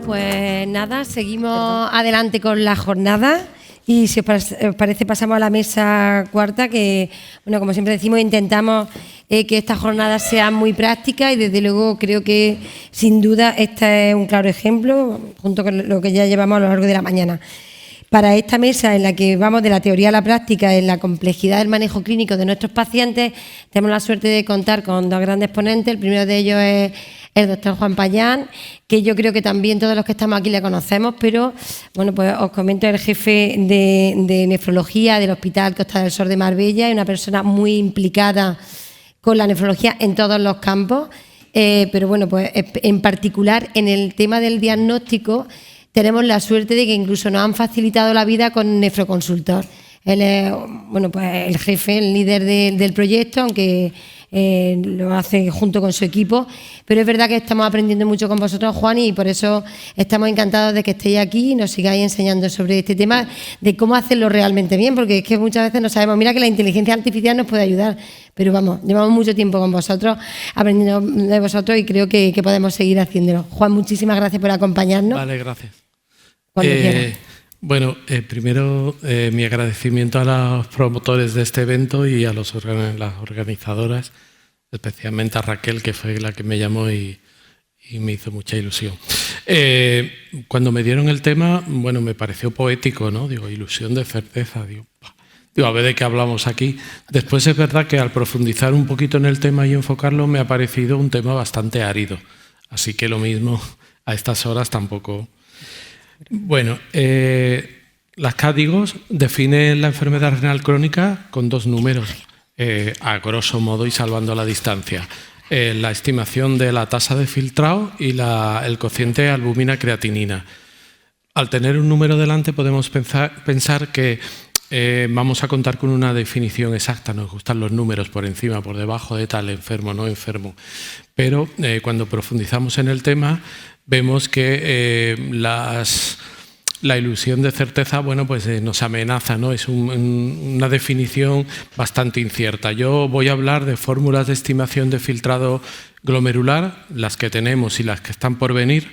pues nada, seguimos adelante con la jornada y si os parece pasamos a la mesa cuarta que, bueno, como siempre decimos, intentamos que esta jornada sea muy práctica y desde luego creo que sin duda este es un claro ejemplo junto con lo que ya llevamos a lo largo de la mañana. Para esta mesa en la que vamos de la teoría a la práctica en la complejidad del manejo clínico de nuestros pacientes, tenemos la suerte de contar con dos grandes ponentes. El primero de ellos es el doctor Juan Payán, que yo creo que también todos los que estamos aquí le conocemos, pero bueno, pues os comento, el jefe de nefrología del Hospital Costa del Sol de Marbella, y una persona muy implicada con la nefrología en todos los campos, pero bueno, pues en particular en el tema del diagnóstico tenemos la suerte de que incluso nos han facilitado la vida con Nefroconsultor. Él es, bueno, pues el jefe, el líder del proyecto, aunque lo hace junto con su equipo, pero es verdad que estamos aprendiendo mucho con vosotros, Juan, y por eso estamos encantados de que estéis aquí y nos sigáis enseñando sobre este tema de cómo hacerlo realmente bien, porque es que muchas veces no sabemos. Mira que la inteligencia artificial nos puede ayudar, pero vamos, llevamos mucho tiempo con vosotros, aprendiendo de vosotros y creo que podemos seguir haciéndolo. Juan, muchísimas gracias por acompañarnos. Vale, gracias. Bueno, primero mi agradecimiento a los promotores de este evento y a las organizadoras, especialmente a Raquel, que fue la que me llamó y me hizo mucha ilusión. Cuando me dieron el tema, bueno, me pareció poético, ¿no? Digo, ilusión de certeza, digo, a ver de qué hablamos aquí. Después es verdad que al profundizar un poquito en el tema y enfocarlo, me ha parecido un tema bastante árido. Así que lo mismo, a estas horas tampoco. Bueno, las CADIGOS definen la enfermedad renal crónica con dos números, a grosso modo y salvando la distancia. La estimación de la tasa de filtrado y el cociente albúmina-creatinina. Al tener un número delante podemos pensar que vamos a contar con una definición exacta. Nos gustan los números por encima, por debajo de tal, enfermo, no enfermo. Pero cuando profundizamos en el tema, vemos que la ilusión de certeza, bueno, pues nos amenaza, ¿no? Es una definición bastante incierta. Yo voy a hablar de fórmulas de estimación de filtrado glomerular, las que tenemos y las que están por venir.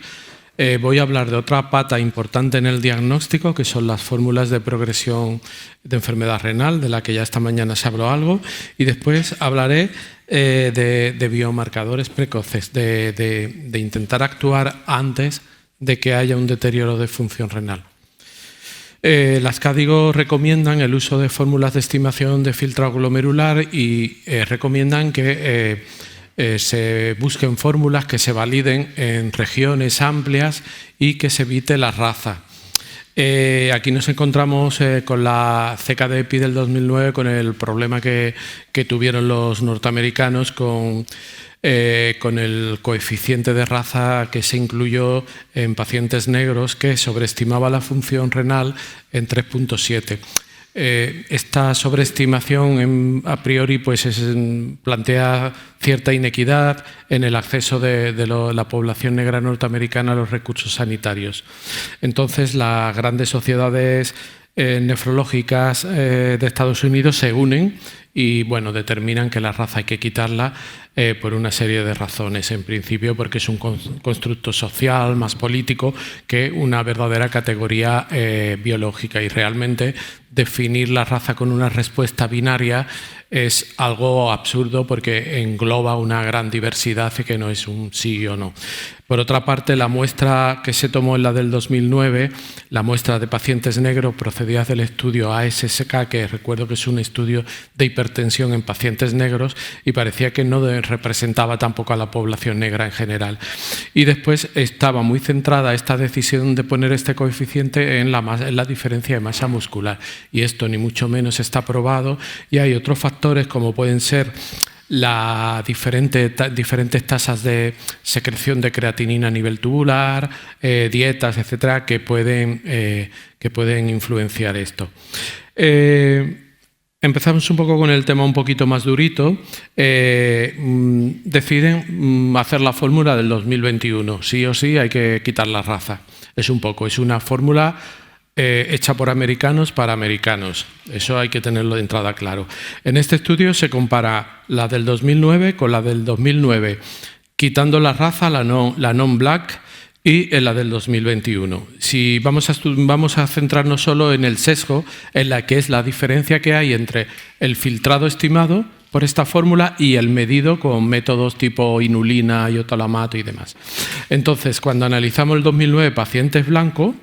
Voy a hablar de otra pata importante en el diagnóstico, que son las fórmulas de progresión de enfermedad renal, de la que ya esta mañana se habló algo, y después hablaré de biomarcadores precoces, de intentar actuar antes de que haya un deterioro de función renal. Las CADIGO recomiendan el uso de fórmulas de estimación de filtrado glomerular y recomiendan que se busquen fórmulas que se validen en regiones amplias y que se evite la raza. Aquí nos encontramos con la CKD-EPI del 2009, con el problema que tuvieron los norteamericanos con el coeficiente de raza que se incluyó en pacientes negros, que sobreestimaba la función renal en 3.7. Esta sobreestimación a priori pues plantea cierta inequidad en el acceso de la población negra norteamericana a los recursos sanitarios. Entonces, las grandes sociedades nefrológicas de Estados Unidos se unen y bueno, determinan que la raza hay que quitarla por una serie de razones. En principio porque es un constructo social más político que una verdadera categoría biológica, y realmente definir la raza con una respuesta binaria es algo absurdo porque engloba una gran diversidad y que no es un sí o no. Por otra parte, la muestra que se tomó en la del 2009, la muestra de pacientes negros, procedía del estudio ASSK, que recuerdo que es un estudio de hipertensión en pacientes negros, y parecía que no representaba tampoco a la población negra en general. Y después estaba muy centrada esta decisión de poner este coeficiente en la diferencia de masa muscular, y esto ni mucho menos está probado, y hay otros factores como pueden ser las diferentes tasas de secreción de creatinina a nivel tubular, dietas, etcétera, que pueden influenciar esto. Empezamos un poco con el tema un poquito más durito. Deciden hacer la fórmula del 2021. Sí o sí hay que quitar la raza. Es una fórmula hecha por americanos para americanos. Eso hay que tenerlo de entrada claro. En este estudio se compara la del 2009 con la del 2009, quitando la raza, la non-black, y en la del 2021. Si vamos a centrarnos solo en el sesgo, en la que es la diferencia que hay entre el filtrado estimado por esta fórmula y el medido con métodos tipo inulina, iotolamato y demás. Entonces, cuando analizamos el 2009 pacientes blancos,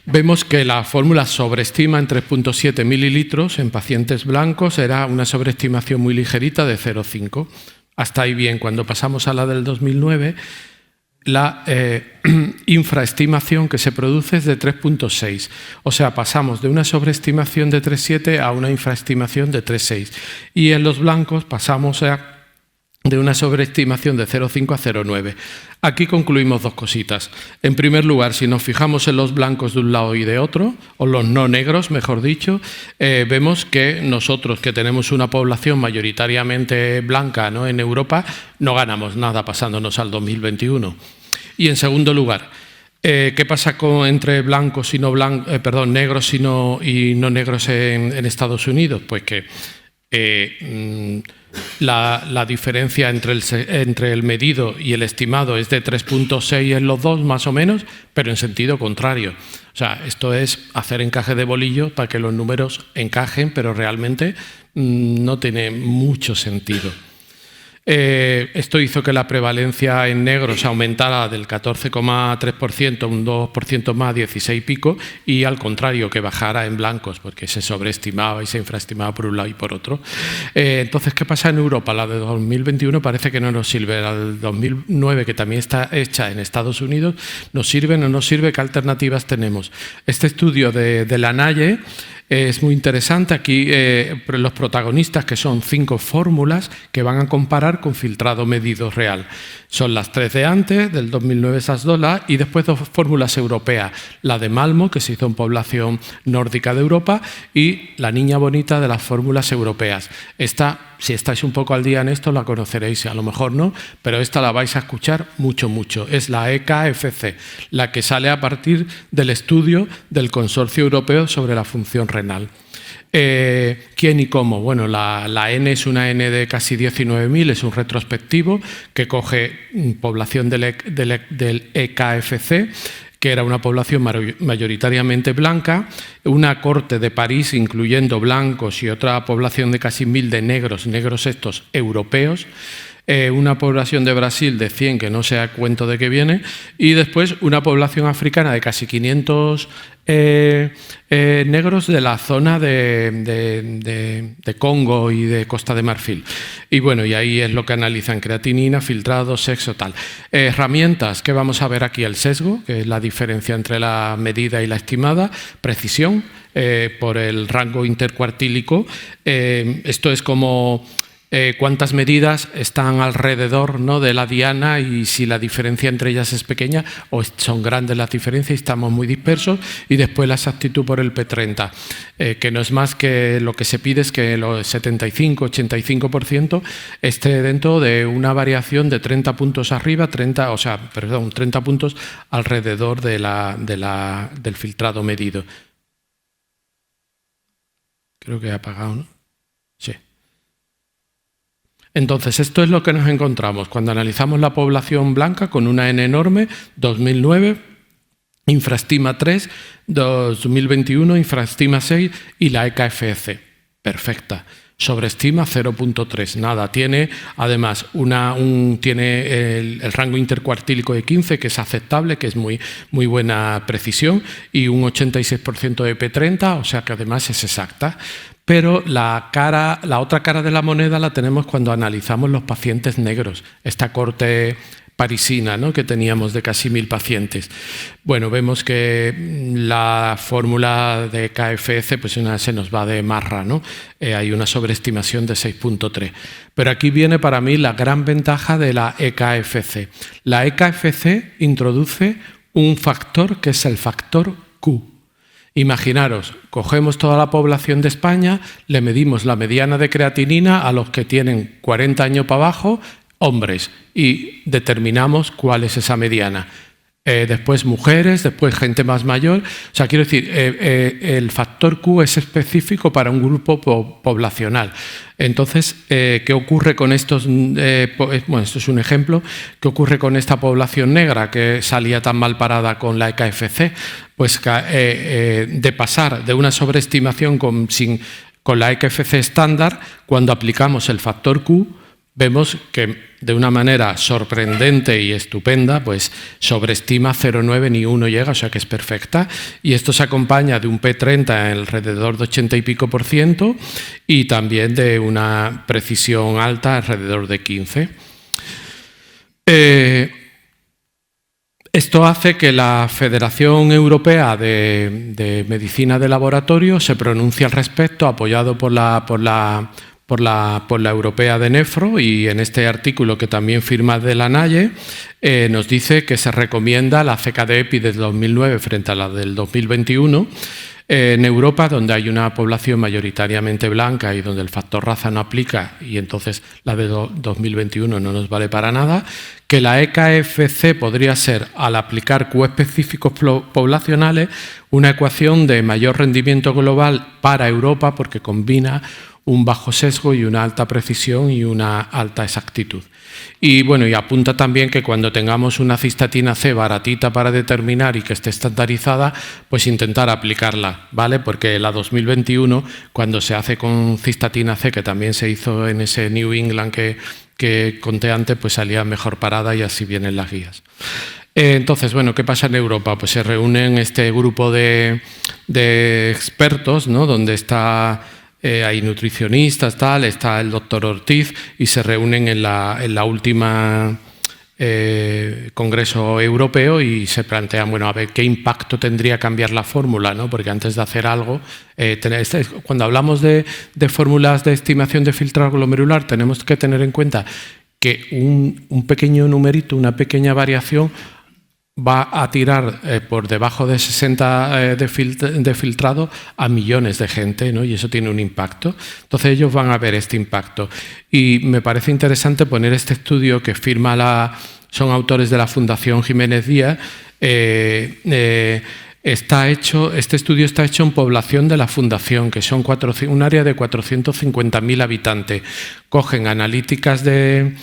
vemos que la fórmula sobreestima en 3,7 mililitros en pacientes blancos, era una sobreestimación muy ligerita de 0,5. Hasta ahí bien. Cuando pasamos a la del 2009, la infraestimación que se produce es de 3,6. O sea, pasamos de una sobreestimación de 3,7 a una infraestimación de 3,6. Y en los blancos pasamos de una sobreestimación de 0,5 a 0,9. Aquí concluimos dos cositas. En primer lugar, si nos fijamos en los blancos de un lado y de otro, o los no negros, mejor dicho, vemos que nosotros, que tenemos una población mayoritariamente blanca, ¿no?, en Europa, no ganamos nada pasándonos al 2021. Y en segundo lugar, ¿qué pasa entre blancos y no negros y no negros en Estados Unidos? Pues que la diferencia entre el medido y el estimado es de 3,6 en los dos, más o menos, pero en sentido contrario. O sea, esto es hacer encaje de bolillo para que los números encajen, pero realmente no tiene mucho sentido. Esto hizo que la prevalencia en negros aumentara del 14,3%, un 2% más, 16 y pico, y al contrario, que bajara en blancos, porque se sobreestimaba y se infraestimaba por un lado y por otro. Entonces, ¿qué pasa en Europa? La de 2021 parece que no nos sirve. La del 2009, que también está hecha en Estados Unidos, ¿nos sirve o no nos sirve? ¿Qué alternativas tenemos? Este estudio de la Naye es muy interesante. Aquí los protagonistas, que son 5 fórmulas que van a comparar con filtrado medido real. Son las 3 de antes, del 2009 esas 2, y después 2 fórmulas europeas. La de Malmo, que se hizo en población nórdica de Europa, y la niña bonita de las fórmulas europeas. Esta, si estáis un poco al día en esto, la conoceréis, a lo mejor no, pero esta la vais a escuchar mucho, mucho. Es la EKFC, la que sale a partir del estudio del Consorcio Europeo sobre la función renal. ¿Quién y cómo? Bueno, la N es una N de casi 19.000, es un retrospectivo que coge población del EKFC, que era una población mayoritariamente blanca, una corte de París incluyendo blancos y otra población de casi 1.000 de negros estos europeos, una población de Brasil de 100, que no sé a cuento de qué viene, y después una población africana de casi 500 negros de la zona de Congo y de Costa de Marfil. Y bueno, y ahí es lo que analizan: creatinina, filtrado, sexo, tal. Herramientas, que vamos a ver aquí: el sesgo, que es la diferencia entre la medida y la estimada; precisión, por el rango intercuartílico. Esto es como cuántas medidas están alrededor, ¿no?, de la diana, y si la diferencia entre ellas es pequeña o son grandes las diferencias y estamos muy dispersos. Y después la exactitud por el P30, que no es más que lo que se pide es que el 75-85% esté dentro de una variación de 30 puntos arriba, 30 puntos alrededor del filtrado medido. Creo que he apagado, ¿no? Sí. Entonces, esto es lo que nos encontramos cuando analizamos la población blanca con una N enorme. 2009, infraestima 3, 2021, infraestima 6, y la EKFC, perfecta. Sobreestima 0,3, nada. Tiene además tiene el rango intercuartílico de 15, que es aceptable, que es muy buena precisión, y un 86% de P30, o sea que además es exacta. Pero la otra cara de la moneda la tenemos cuando analizamos los pacientes negros, esta corte parisina, ¿no?, que teníamos de casi 1.000 pacientes. Bueno, vemos que la fórmula de KFC pues se nos va de marra, ¿no? Hay una sobreestimación de 6,3. Pero aquí viene para mí la gran ventaja de la EKFC. La EKFC introduce un factor que es el factor Q. Imaginaros, cogemos toda la población de España, le medimos la mediana de creatinina a los que tienen 40 años para abajo, hombres, y determinamos cuál es esa mediana. después mujeres, después gente más mayor. O sea, quiero decir, el factor Q es específico para un grupo poblacional. Entonces, ¿qué ocurre con estos? Bueno, esto es un ejemplo. ¿Qué ocurre con esta población negra que salía tan mal parada con la EKFC? Pues de pasar de una sobreestimación con la EKFC estándar, cuando aplicamos el factor Q, vemos que de una manera sorprendente y estupenda, pues sobreestima 0,9 ni 1 llega, o sea que es perfecta. Y esto se acompaña de un P30 alrededor de 80 y pico % y también de una precisión alta alrededor de 15. Esto hace que la Federación Europea de Medicina de Laboratorio se pronuncie al respecto, apoyado por la Europea de Nefro, y en este artículo que también firma de la Naye nos dice que se recomienda la CKD-EPI del 2009 frente a la del 2021 en Europa, donde hay una población mayoritariamente blanca y donde el factor raza no aplica, y entonces la de 2021 no nos vale para nada, que la EKFC podría ser, al aplicar Q específicos poblacionales, una ecuación de mayor rendimiento global para Europa porque combina un bajo sesgo y una alta precisión y una alta exactitud. Y bueno, y apunta también que cuando tengamos una cistatina C baratita para determinar y que esté estandarizada, pues intentar aplicarla, ¿vale? Porque la 2021, cuando se hace con cistatina C, que también se hizo en ese New England que conté antes, pues salía mejor parada y así vienen las guías. Entonces, bueno, ¿qué pasa en Europa? Pues se reúnen este grupo de expertos, ¿no? Donde hay nutricionistas, está el doctor Ortiz, y se reúnen en la última Congreso Europeo y se plantean, bueno, a ver qué impacto tendría cambiar la fórmula, ¿no? Porque antes de hacer algo, cuando hablamos de fórmulas de estimación de filtrado glomerular, tenemos que tener en cuenta que un pequeño numerito, una pequeña variación, va a tirar por debajo de 60 de filtrado a millones de gente, ¿no? Y eso tiene un impacto. Entonces ellos van a ver este impacto. Y me parece interesante poner este estudio que son autores de la Fundación Jiménez Díaz. Este estudio está hecho en población de la Fundación, que son un área de 450.000 habitantes. Cogen analíticas de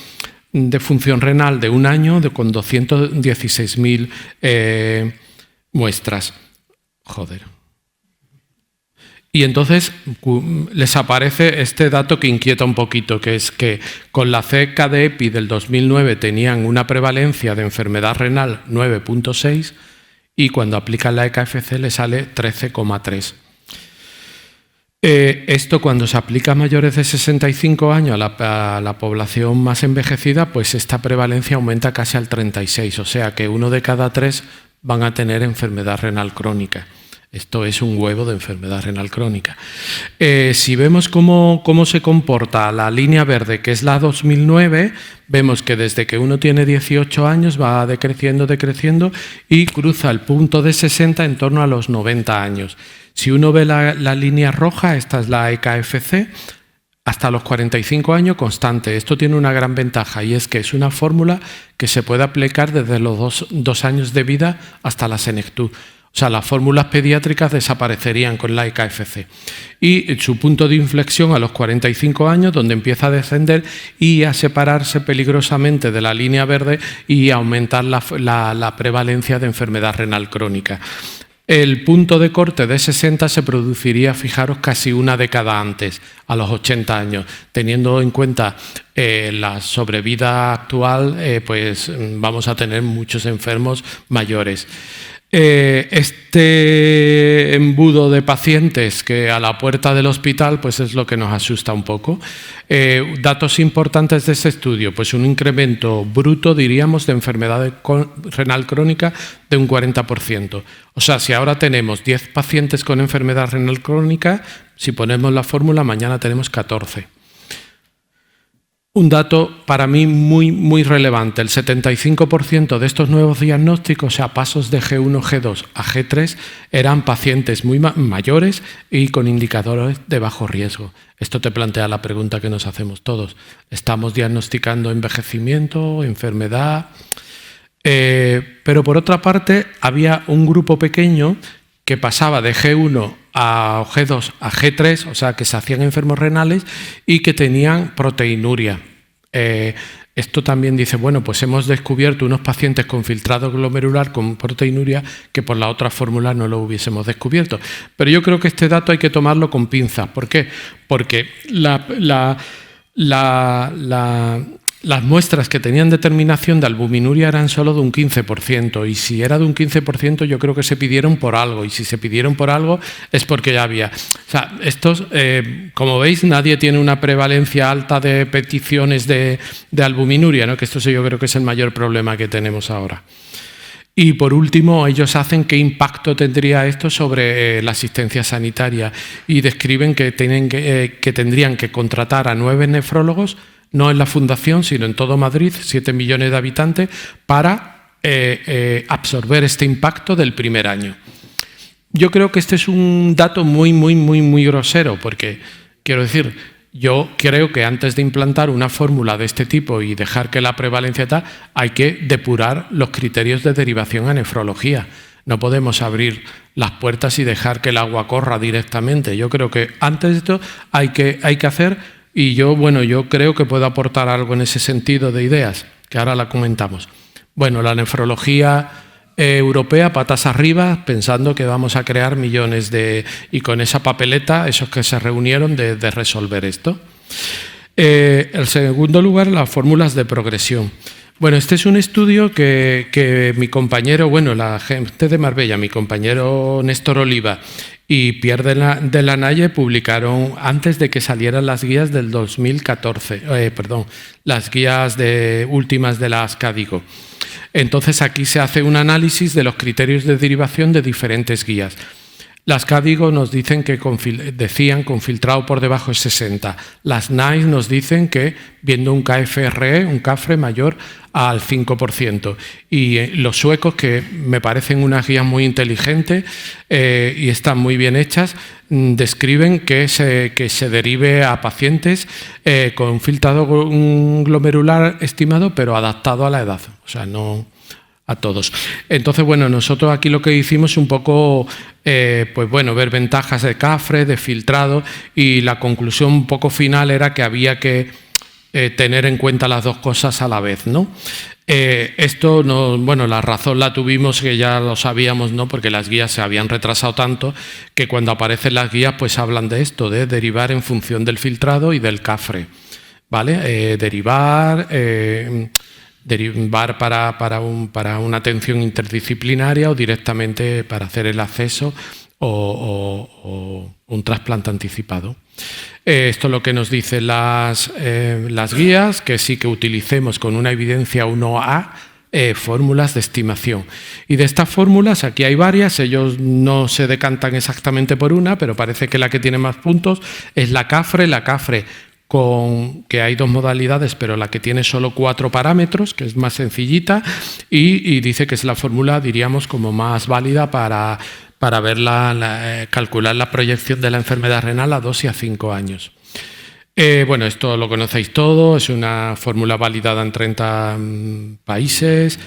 función renal de un año con 216.000 muestras. Joder. Y entonces les aparece este dato que inquieta un poquito, que es que con la CKD-EPI del 2009 tenían una prevalencia de enfermedad renal 9,6 y cuando aplican la EKFC le sale 13,3. Esto cuando se aplica a mayores de 65 años a la población más envejecida, pues esta prevalencia aumenta casi al 36, o sea que 1 de cada 3 van a tener enfermedad renal crónica. Esto es un huevo de enfermedad renal crónica. Si vemos cómo se comporta la línea verde, que es la 2009, vemos que desde que uno tiene 18 años va decreciendo y cruza el punto de 60 en torno a los 90 años. Si uno ve la línea roja, esta es la EKFC, hasta los 45 años constante. Esto tiene una gran ventaja y es que es una fórmula que se puede aplicar desde los 2 años de vida hasta la senectud. O sea, las fórmulas pediátricas desaparecerían con la EKFC. Y su punto de inflexión a los 45 años, donde empieza a descender y a separarse peligrosamente de la línea verde y a aumentar la prevalencia de enfermedad renal crónica. El punto de corte de 60 se produciría, fijaros, casi una década antes, a los 80 años. Teniendo en cuenta la sobrevida actual, pues vamos a tener muchos enfermos mayores. Este embudo de pacientes que a la puerta del hospital pues es lo que nos asusta un poco. Datos importantes de este estudio, pues un incremento bruto, diríamos, de enfermedad renal crónica de un 40%. O sea, si ahora tenemos 10 pacientes con enfermedad renal crónica, si ponemos la fórmula, mañana tenemos 14. Un dato para mí muy relevante, el 75% de estos nuevos diagnósticos, o sea, pasos de G1, G2 a G3, eran pacientes muy mayores y con indicadores de bajo riesgo. Esto te plantea la pregunta que nos hacemos todos. ¿Estamos diagnosticando envejecimiento, enfermedad? Pero por otra parte, había un grupo pequeño que pasaba de G1 a G2 a G3, o sea, que se hacían enfermos renales y que tenían proteinuria. Esto también dice, bueno, pues hemos descubierto unos pacientes con filtrado glomerular con proteinuria que por la otra fórmula no lo hubiésemos descubierto. Pero yo creo que este dato hay que tomarlo con pinzas. ¿Por qué? Porque las muestras que tenían determinación de albuminuria eran solo de un 15%, y si era de un 15% yo creo que se pidieron por algo, y si se pidieron por algo es porque ya había. O sea, estos, como veis, nadie tiene una prevalencia alta de peticiones de albuminuria, ¿no? Que esto yo creo que es el mayor problema que tenemos ahora. Y por último, ellos hacen qué impacto tendría esto sobre la asistencia sanitaria, y describen que tendrían que contratar a 9 nefrólogos, no en la fundación, sino en todo Madrid, 7 millones de habitantes, para absorber este impacto del primer año. Yo creo que este es un dato muy grosero, porque, quiero decir, yo creo que antes de implantar una fórmula de este tipo y dejar que la prevalencia tal, hay que depurar los criterios de derivación a nefrología. No podemos abrir las puertas y dejar que el agua corra directamente. Yo creo que antes de esto hay que hacer. Y yo creo que puedo aportar algo en ese sentido de ideas, que ahora la comentamos. Bueno, la nefrología europea, patas arriba, pensando que vamos a crear millones y con esa papeleta, esos que se reunieron, de resolver esto. En segundo lugar, las fórmulas de progresión. Bueno, este es un estudio que mi compañero, la gente de Marbella, mi compañero Néstor Oliva y Pierre de la Naye publicaron antes de que salieran las guías del 2014, las guías últimas de la ASCADIGO. Entonces aquí se hace un análisis de los criterios de derivación de diferentes guías. Las CADIGO nos dicen que decían con filtrado por debajo de 60. Las NICE nos dicen que viendo un KFRE, un CAFRE mayor al 5%. Y los suecos, que me parecen unas guías muy inteligentes y están muy bien hechas, describen que se derive a pacientes con filtrado glomerular estimado, pero adaptado a la edad. O sea, no a todos. Entonces, nosotros aquí lo que hicimos es un poco, ver ventajas de CAFRE, de filtrado, y la conclusión un poco final era que había que tener en cuenta las dos cosas a la vez, ¿no? Esto no, la razón la tuvimos, que ya lo sabíamos, ¿no? Porque las guías se habían retrasado tanto que cuando aparecen las guías pues hablan de esto, de derivar en función del filtrado y del CAFRE, ¿vale? Derivar para una atención interdisciplinaria o directamente para hacer el acceso o un trasplante anticipado. Esto es lo que nos dicen las guías, que sí que utilicemos con una evidencia 1A fórmulas de estimación. Y de estas fórmulas, aquí hay varias, ellos no se decantan exactamente por una, pero parece que la que tiene más puntos es la CAFRE. La CAFRE, que hay dos modalidades, pero la que tiene solo 4 parámetros, que es más sencillita, y dice que es la fórmula, diríamos, como más válida para calcular la proyección de la enfermedad renal a 2 y a 5 años. Esto lo conocéis todo, es una fórmula validada en 30 países,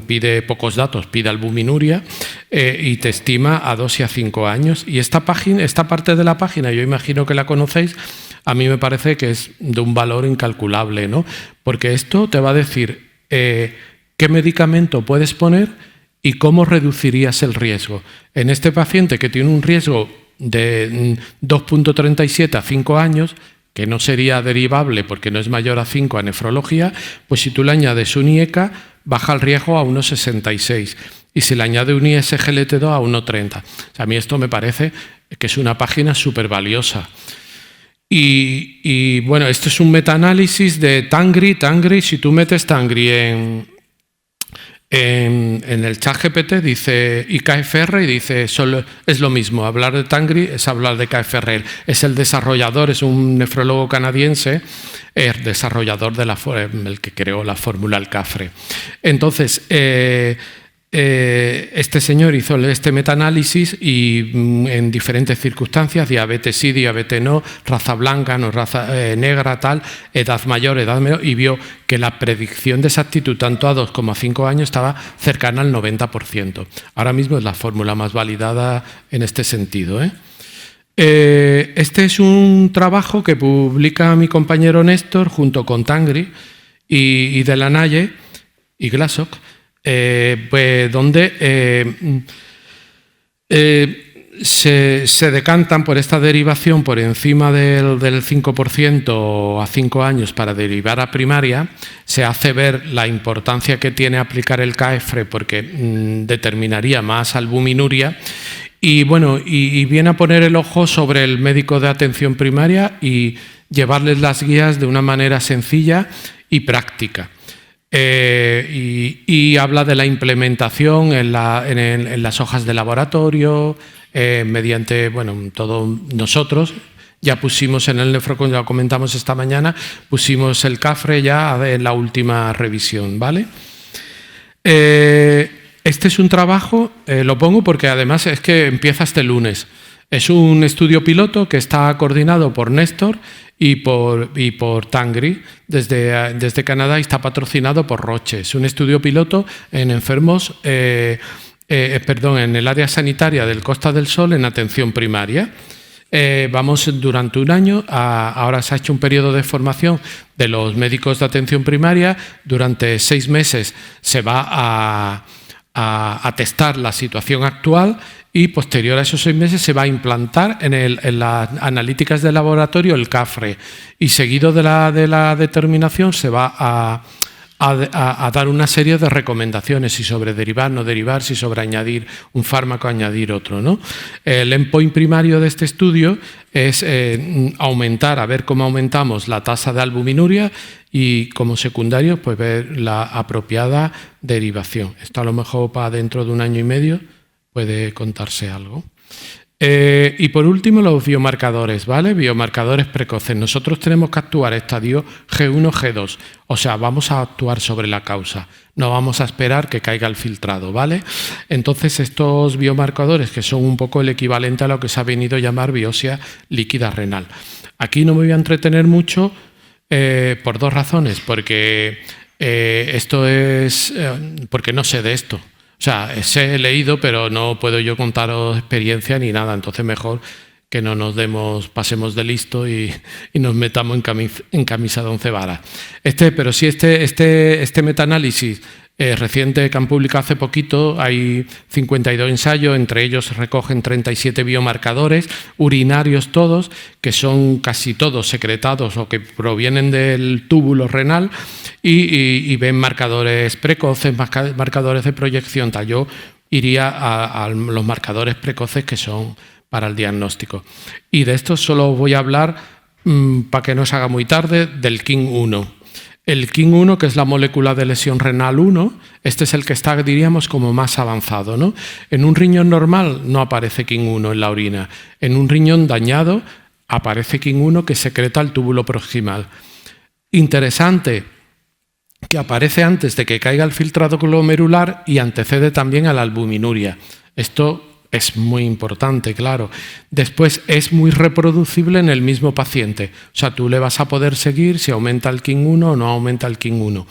pide pocos datos, pide albuminuria y te estima a 2 y a 5 años. Y esta parte de la página, yo imagino que la conocéis, a mí me parece que es de un valor incalculable, ¿no? Porque esto te va a decir qué medicamento puedes poner y cómo reducirías el riesgo. En este paciente que tiene un riesgo de 2,37 a 5 años, que no sería derivable porque no es mayor a 5 a nefrología, pues si tú le añades un IECA, baja el riesgo a 1,66. Y si le añade un ISGLT2 a 1,30. O sea, a mí esto me parece que es una página súper valiosa. Y esto es un metaanálisis de Tangri. Si tú metes Tangri en el chat GPT, dice IKFR y dice solo es lo mismo. Hablar de Tangri es hablar de KFR. Es el desarrollador, es un nefrólogo canadiense, el desarrollador el que creó la fórmula del CAFRE. Entonces, Este señor hizo este metaanálisis y en diferentes circunstancias, diabetes sí, diabetes no, raza blanca, no raza negra, tal, edad mayor, y vio que la predicción de exactitud tanto a 2 como a 5 años estaba cercana al 90%. Ahora mismo es la fórmula más validada en este sentido, ¿eh? Este es un trabajo que publica mi compañero Néstor junto con Tangri y Delanaye y Glashock, pues donde se decantan por esta derivación por encima del 5% a 5 años para derivar a primaria. Se hace ver la importancia que tiene aplicar el CAEFRE porque determinaría más albuminuria. Y bueno, y viene a poner el ojo sobre el médico de atención primaria y llevarles las guías de una manera sencilla y práctica. Y habla de la implementación en las hojas de laboratorio, mediante, bueno, todos nosotros ya pusimos en el Nefrocon, ya lo comentamos esta mañana, pusimos el CAFRE ya en la última revisión, ¿vale? Este es un trabajo, lo pongo porque además es que empieza este lunes. Es un estudio piloto que está coordinado por Néstor y por Tangri desde Canadá y está patrocinado por Roche. Es un estudio piloto en enfermos, en el área sanitaria del Costa del Sol en atención primaria. Vamos durante un año, ahora se ha hecho un periodo de formación de los médicos de atención primaria. Durante 6 meses se va a testar la situación actual y posterior a esos 6 meses se va a implantar en las analíticas de laboratorio el CAFRE y seguido de la determinación se va a dar una serie de recomendaciones, si sobre derivar, no derivar, si sobre añadir un fármaco, añadir otro, ¿no? El endpoint primario de este estudio es aumentar, a ver cómo aumentamos la tasa de albuminuria y como secundario pues ver la apropiada derivación. Esto a lo mejor para dentro de 1 año y medio puede contarse algo. Y por último los biomarcadores, ¿vale? Biomarcadores precoces. Nosotros tenemos que actuar estadio G1, G2, o sea, vamos a actuar sobre la causa, no vamos a esperar que caiga el filtrado, ¿vale? Entonces estos biomarcadores que son un poco el equivalente a lo que se ha venido a llamar biopsia líquida renal. Aquí no me voy a entretener mucho por 2 razones, porque esto es porque no sé de esto. O sea, he leído, pero no puedo yo contaros experiencia ni nada. Entonces, mejor que no nos pasemos de listo y nos metamos en camisa de 11 varas. Pero sí, este metaanálisis reciente que han publicado hace poquito, hay 52 ensayos, entre ellos se recogen 37 biomarcadores, urinarios todos, que son casi todos secretados o que provienen del túbulo renal y ven marcadores precoces, marcadores de proyección. Yo iría a los marcadores precoces que son para el diagnóstico. Y de esto solo voy a hablar, para que no se haga muy tarde, del KIN1. El KIN1, que es la molécula de lesión renal 1, este es el que está, diríamos, como más avanzado, ¿no? En un riñón normal no aparece KIN1 en la orina. En un riñón dañado aparece KIN1 que secreta el túbulo proximal. Interesante, que aparece antes de que caiga el filtrado glomerular y antecede también a la albuminuria. Esto es muy importante, claro. Después es muy reproducible en el mismo paciente. O sea, tú le vas a poder seguir si aumenta el KIN1 o no aumenta el KIN1.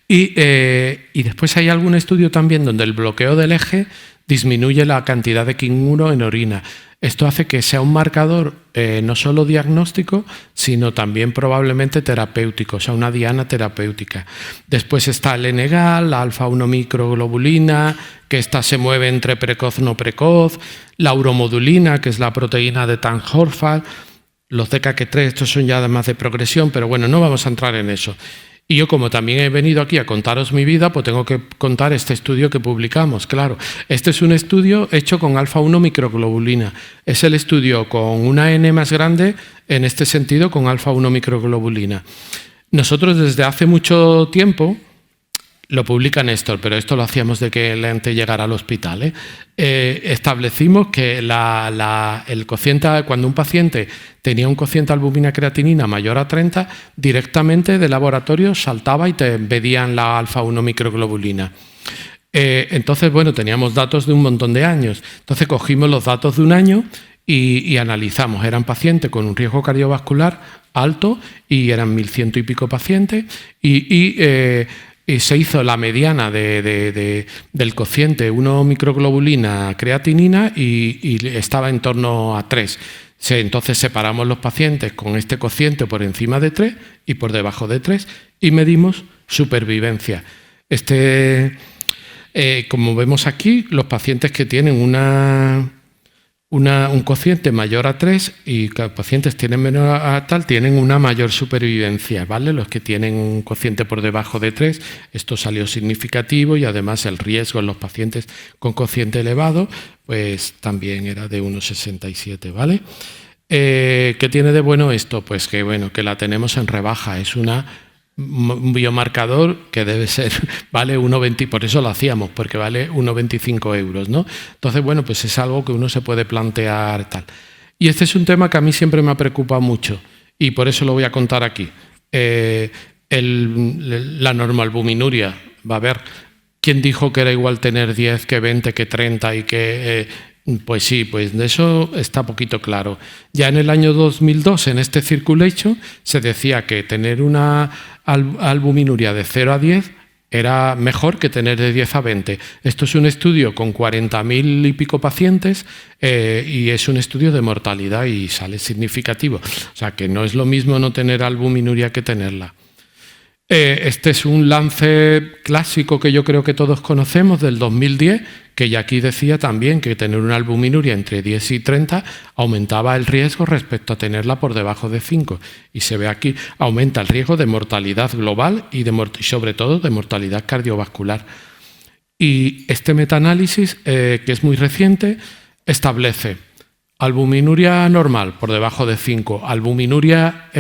Y después hay algún estudio también donde el bloqueo del eje disminuye la cantidad de KIN1 en orina. Esto hace que sea un marcador no solo diagnóstico, sino también probablemente terapéutico, o sea, una diana terapéutica. Después está el NGAL, la alfa-1 microglobulina, que esta se mueve entre precoz y no precoz, la uromodulina, que es la proteína de Tan-Horvath, los DKK3, estos son ya además de progresión, pero bueno, no vamos a entrar en eso. Y yo, como también he venido aquí a contaros mi vida, pues tengo que contar este estudio que publicamos, claro. Este es un estudio hecho con alfa-1 microglobulina. Es el estudio con una N más grande, en este sentido, con alfa-1 microglobulina. Nosotros desde hace mucho tiempo, lo publica Néstor, pero esto lo hacíamos de que la gente llegara al hospital, establecimos que el cociente, cuando un paciente tenía un cociente albumina creatinina mayor a 30, directamente de laboratorio saltaba y te medían la alfa-1 microglobulina. Entonces, bueno, teníamos datos de un montón de años. Entonces cogimos los datos de un año y analizamos. Eran pacientes con un riesgo cardiovascular alto y eran 1.100 y pico pacientes y se hizo la mediana del cociente 1 microglobulina creatinina y estaba en torno a 3. Entonces separamos los pacientes con este cociente por encima de 3 y por debajo de 3 y medimos supervivencia. Como vemos aquí, los pacientes que tienen un cociente mayor a 3 y que los pacientes tienen menor a tal tienen una mayor supervivencia, ¿vale? Los que tienen un cociente por debajo de 3, esto salió significativo y además el riesgo en los pacientes con cociente elevado pues también era de 1,67, ¿vale? ¿Qué tiene de bueno esto? Pues que la tenemos en rebaja, es un biomarcador que debe ser, vale 1,20, por eso lo hacíamos, porque vale 1,25 euros, ¿no? Entonces, bueno, pues es algo que uno se puede plantear tal. Y este es un tema que a mí siempre me ha preocupado mucho y por eso lo voy a contar aquí. La normalbuminuria, va a ver, ¿quién dijo que era igual tener 10 que 20 que 30 y que... Pues sí, pues de eso está poquito claro. Ya en el año 2002, en este Circulation, se decía que tener una albuminuria de 0 a 10 era mejor que tener de 10 a 20. Esto es un estudio con 40.000 y pico pacientes y es un estudio de mortalidad y sale significativo. O sea, que no es lo mismo no tener albuminuria que tenerla. Este es un Lancet clásico que yo creo que todos conocemos, del 2010, que ya aquí decía también que tener una albuminuria entre 10 y 30 aumentaba el riesgo respecto a tenerla por debajo de 5. Y se ve aquí, aumenta el riesgo de mortalidad global y sobre todo de mortalidad cardiovascular. Y este metaanálisis, que es muy reciente, establece albuminuria normal por debajo de 5, albuminuria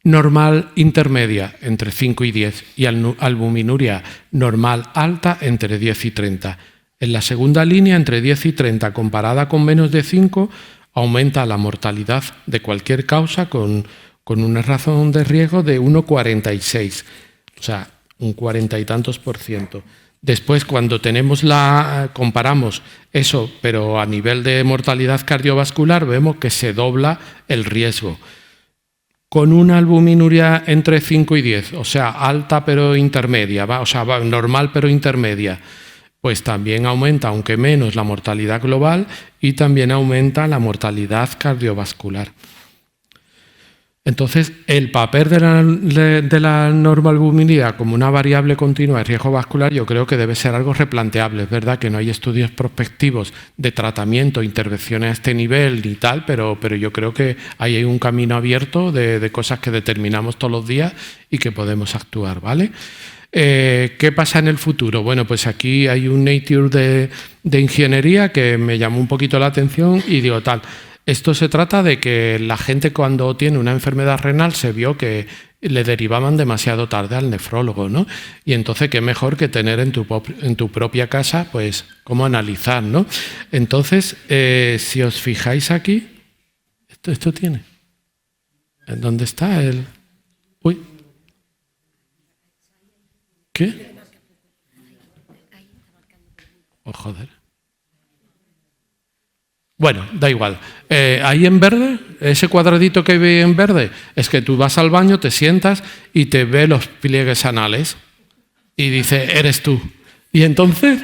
normal intermedia entre 5 y 10 y albuminuria normal alta entre 10 y 30. En la segunda línea, entre 10 y 30, comparada con menos de 5, aumenta la mortalidad de cualquier causa con una razón de riesgo de 1,46, o sea, un 40 y tantos %. Después, cuando comparamos eso, pero a nivel de mortalidad cardiovascular, vemos que se dobla el riesgo. Con una albuminuria entre 5 y 10, o sea, alta pero intermedia, normal pero intermedia, pues también aumenta, aunque menos, la mortalidad global y también aumenta la mortalidad cardiovascular. Entonces, el papel de la normalbuminuria como una variable continua de riesgo vascular yo creo que debe ser algo replanteable. Es verdad que no hay estudios prospectivos de tratamiento, intervenciones a este nivel ni tal, pero yo creo que ahí hay un camino abierto de cosas que determinamos todos los días y que podemos actuar, ¿vale? ¿Qué pasa en el futuro? Bueno, pues aquí hay un Nature de ingeniería que me llamó un poquito la atención y digo tal... Esto se trata de que la gente cuando tiene una enfermedad renal se vio que le derivaban demasiado tarde al nefrólogo, ¿no? Y entonces qué mejor que tener en tu propia casa, pues, cómo analizar, ¿no? Entonces, si os fijáis aquí, esto tiene. ¿Dónde está el...? Uy. ¿Qué? Oh, joder. Bueno, da igual. Ahí en verde, ese cuadradito que ve en verde, es que tú vas al baño, te sientas y te ve los pliegues anales y dice, eres tú. Y entonces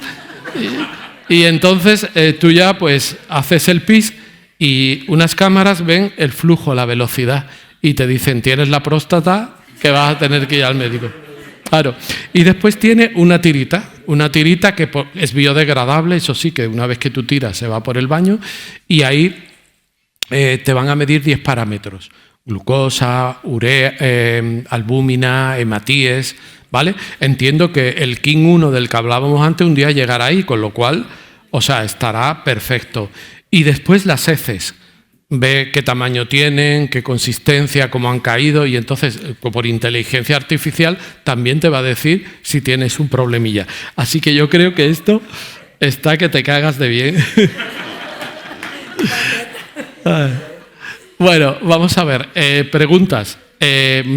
tú ya pues haces el pis y unas cámaras ven el flujo, la velocidad y te dicen, tienes la próstata que vas a tener que ir al médico. Claro. Y después tiene una tirita que es biodegradable, eso sí, que una vez que tú tiras se va por el baño y ahí te van a medir 10 parámetros. Glucosa, urea, albúmina, hematíes, ¿vale? Entiendo que el KIN 1 del que hablábamos antes un día llegará ahí, con lo cual, estará perfecto. Y después las heces. Ve qué tamaño tienen, qué consistencia, cómo han caído y entonces por inteligencia artificial también te va a decir si tienes un problemilla. Así que yo creo que esto está que te cagas de bien. Bueno, vamos a ver, preguntas.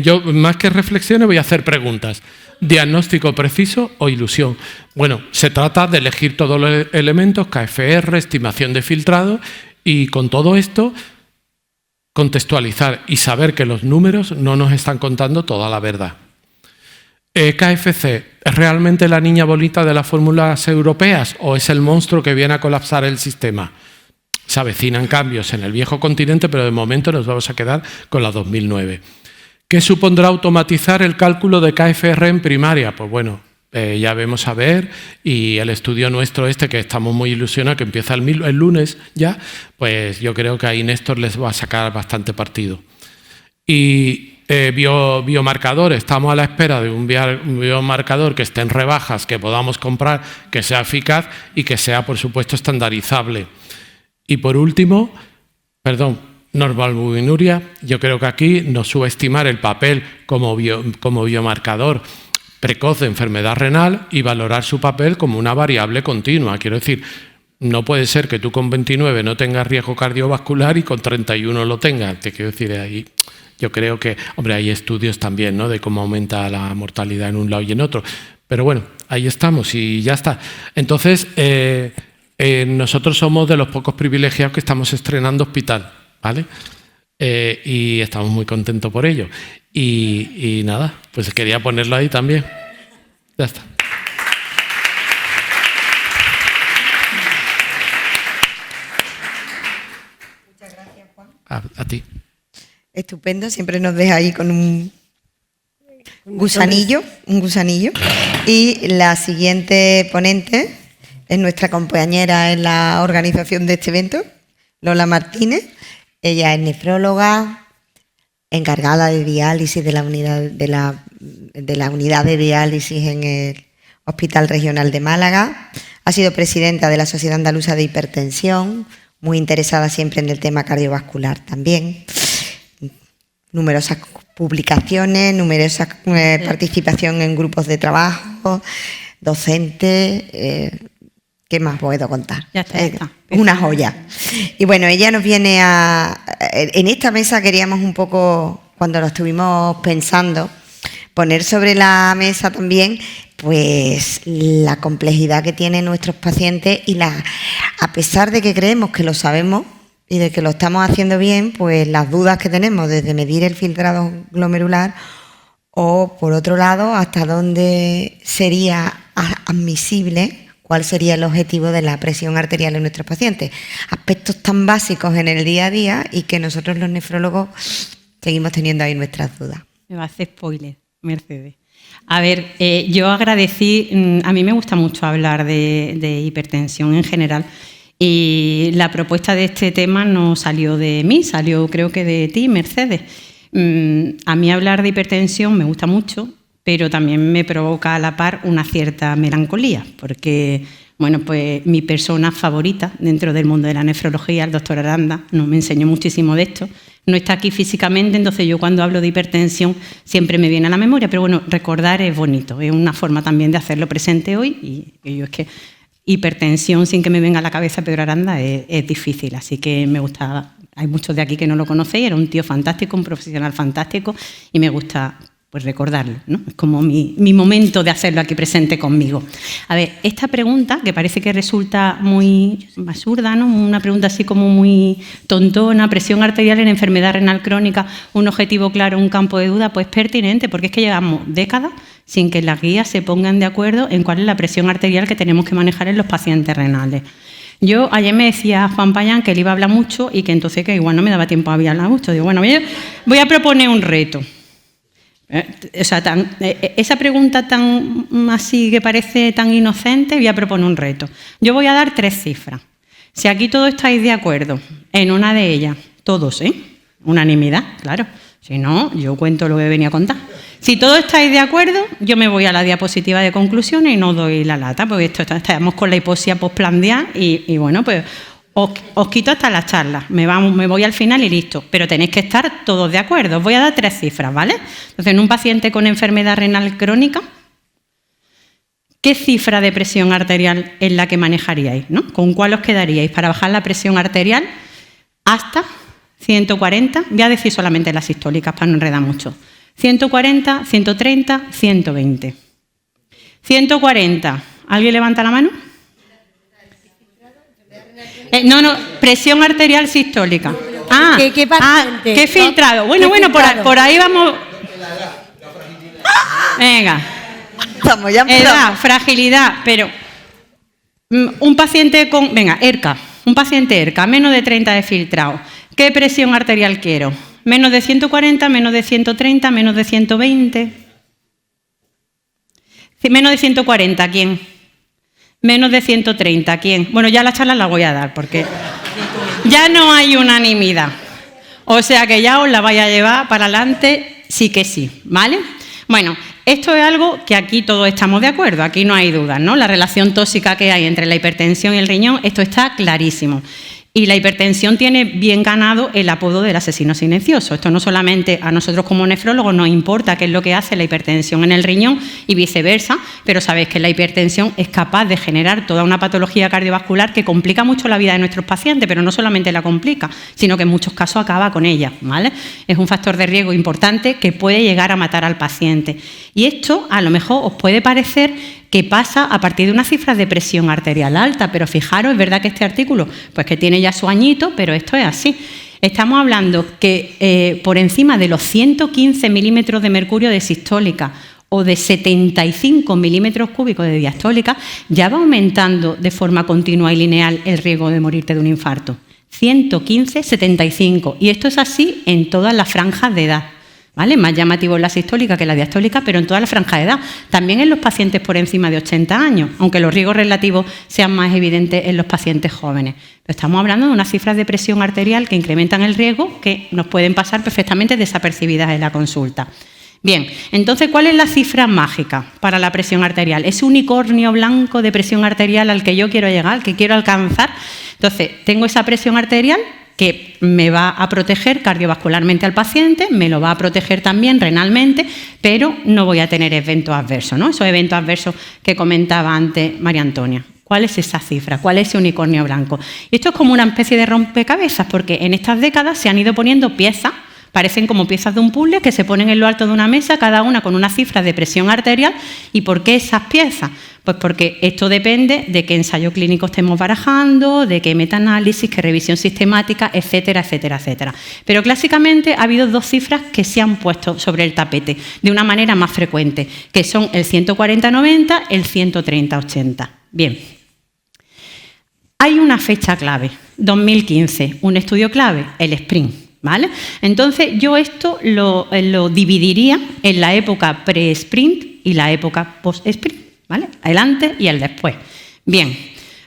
Yo más que reflexiones voy a hacer preguntas. diagnóstico preciso o ilusión. Bueno, se trata de elegir todos los elementos, KFR, estimación de filtrado, y con todo esto contextualizar y saber que los números no nos están contando toda la verdad. KFC, ¿es realmente la niña bonita de las fórmulas europeas o es el monstruo que viene a colapsar el sistema? Se avecinan cambios en el viejo continente, pero de momento nos vamos a quedar con la 2009. ¿Qué supondrá automatizar el cálculo de KFR en primaria? Pues bueno, ya vemos a ver, y el estudio nuestro que estamos muy ilusionados, que empieza el lunes ya, pues yo creo que ahí Néstor les va a sacar bastante partido. Y biomarcador, estamos a la espera de un biomarcador que esté en rebajas, que podamos comprar, que sea eficaz y que sea, por supuesto, estandarizable. Y por último, normalbuminuria, yo creo que aquí no subestimar el papel como biomarcador precoz de enfermedad renal y valorar su papel como una variable continua. Quiero decir, no puede ser que tú con 29 no tengas riesgo cardiovascular y con 31 lo tengas. Te quiero decir, ahí yo creo que, hombre, hay estudios también, ¿no?, de cómo aumenta la mortalidad en un lado y en otro. Pero bueno, ahí estamos y ya está. Entonces, nosotros somos de los pocos privilegiados que estamos estrenando hospital, ¿vale? Y estamos muy contentos por ello. Y nada, pues quería ponerlo ahí también. Ya está. Muchas gracias, Juan. A ti. Estupendo, siempre nos deja ahí con un gusanillo. Y la siguiente ponente es nuestra compañera en la organización de este evento, Lola Martínez. Ella es nefróloga, encargada de diálisis de la unidad de diálisis en el Hospital Regional de Málaga. Ha sido presidenta de la Sociedad Andaluza de Hipertensión, muy interesada siempre en el tema cardiovascular también. Numerosas publicaciones, numerosas participación en grupos de trabajo, docente. ¿Qué más puedo contar? Ya está. Una joya. Y bueno, ella nos viene en esta mesa queríamos un poco, cuando lo estuvimos pensando, poner sobre la mesa también pues la complejidad que tienen nuestros pacientes y a pesar de que creemos que lo sabemos y de que lo estamos haciendo bien, pues las dudas que tenemos desde medir el filtrado glomerular o, por otro lado, hasta dónde sería admisible, cuál sería el objetivo de la presión arterial en nuestros pacientes. Aspectos tan básicos en el día a día y que nosotros los nefrólogos seguimos teniendo ahí nuestras dudas. Me va a hacer spoiler, Mercedes. A ver, yo agradecí, a mí me gusta mucho hablar de hipertensión en general y la propuesta de este tema no salió de mí, salió creo que de ti, Mercedes. A mí hablar de hipertensión me gusta mucho, pero también me provoca a la par una cierta melancolía, porque bueno, pues mi persona favorita dentro del mundo de la nefrología, el doctor Aranda, me enseñó muchísimo de esto. No está aquí físicamente, entonces yo cuando hablo de hipertensión siempre me viene a la memoria, pero bueno, recordar es bonito, es una forma también de hacerlo presente hoy y yo es que hipertensión sin que me venga a la cabeza Pedro Aranda es difícil, así que me gusta, hay muchos de aquí que no lo conocéis, era un tío fantástico, un profesional fantástico y me gusta pues recordarlo, ¿no? Es como mi momento de hacerlo aquí presente conmigo. A ver, esta pregunta, que parece que resulta muy absurda, ¿no? Una pregunta así como muy tontona, presión arterial en enfermedad renal crónica, un objetivo claro, un campo de duda, pues pertinente, porque es que llevamos décadas sin que las guías se pongan de acuerdo en cuál es la presión arterial que tenemos que manejar en los pacientes renales. Yo ayer me decía Juan Payán que él iba a hablar mucho y que entonces que igual no me daba tiempo a hablar mucho. Digo, bueno, voy a proponer un reto. O sea, esa pregunta tan así que parece tan inocente, voy a proponer un reto. Yo voy a dar 3 cifras. Si aquí todos estáis de acuerdo en una de ellas, todos, unanimidad, claro. Si no, yo cuento lo que venía a contar. Si todos estáis de acuerdo, yo me voy a la diapositiva de conclusiones y no doy la lata, porque estamos con la hipoxia postprandial y bueno, pues os quito hasta las charlas, me voy al final y listo, pero tenéis que estar todos de acuerdo. Os voy a dar 3 cifras, ¿vale? Entonces, en un paciente con enfermedad renal crónica, ¿qué cifra de presión arterial es la que manejaríais, ¿no? ¿Con cuál os quedaríais para bajar la presión arterial hasta 140? Voy a decir solamente las sistólicas para no enredar mucho. 140, 130, 120. 140. ¿Alguien levanta la mano? No, presión arterial sistólica. ¿Qué filtrado? Bueno, por ahí vamos. Venga. Estamos ya edad, fragilidad, pero un paciente con... Venga, ERCA. Un paciente ERCA, menos de 30 de filtrado. ¿Qué presión arterial quiero? ¿Menos de 140, menos de 130, menos de 120? Menos de 140, ¿quién? Menos de 130, ¿quién? Bueno, ya la charla la voy a dar porque ya no hay unanimidad. O sea que ya os la vais a llevar para adelante sí que sí, ¿vale? Bueno, esto es algo que aquí todos estamos de acuerdo, aquí no hay dudas, ¿no? La relación tóxica que hay entre la hipertensión y el riñón, esto está clarísimo. Y la hipertensión tiene bien ganado el apodo del asesino silencioso. Esto no solamente a nosotros como nefrólogos nos importa qué es lo que hace la hipertensión en el riñón y viceversa, pero sabéis que la hipertensión es capaz de generar toda una patología cardiovascular que complica mucho la vida de nuestros pacientes, pero no solamente la complica, sino que en muchos casos acaba con ella, ¿vale? Es un factor de riesgo importante que puede llegar a matar al paciente. Y esto a lo mejor os puede parecer que pasa a partir de unas cifras de presión arterial alta, pero fijaros, es verdad que este artículo, pues que tiene ya su añito, pero esto es así. Estamos hablando que por encima de los 115 milímetros de mercurio de sistólica o de 75 milímetros cúbicos de diastólica, ya va aumentando de forma continua y lineal el riesgo de morirte de un infarto. 115, 75. Y esto es así en todas las franjas de edad. ¿Vale? Más llamativo en la sistólica que la diastólica, pero en toda la franja de edad. También en los pacientes por encima de 80 años, aunque los riesgos relativos sean más evidentes en los pacientes jóvenes. Pero estamos hablando de unas cifras de presión arterial que incrementan el riesgo que nos pueden pasar perfectamente desapercibidas en la consulta. Bien, entonces, ¿cuál es la cifra mágica para la presión arterial? Ese unicornio blanco de presión arterial al que yo quiero llegar, al que quiero alcanzar. Entonces, tengo esa presión arterial que me va a proteger cardiovascularmente al paciente, me lo va a proteger también renalmente, pero no voy a tener eventos adversos, ¿no? Esos eventos adversos que comentaba antes María Antonia. ¿Cuál es esa cifra? ¿Cuál es ese unicornio blanco? Y esto es como una especie de rompecabezas, porque en estas décadas se han ido poniendo piezas, parecen como piezas de un puzzle que se ponen en lo alto de una mesa, cada una con una cifra de presión arterial. ¿Y por qué esas piezas? Pues porque esto depende de qué ensayo clínico estemos barajando, de qué metaanálisis, qué revisión sistemática, etcétera, etcétera, etcétera. Pero clásicamente ha habido dos cifras que se han puesto sobre el tapete de una manera más frecuente, que son el 140-90, el 130-80. Bien. Hay una fecha clave, 2015, un estudio clave, el SPRINT. ¿Vale? Entonces, yo esto lo dividiría en la época pre-sprint y la época post-sprint, ¿vale? El antes y el después. Bien,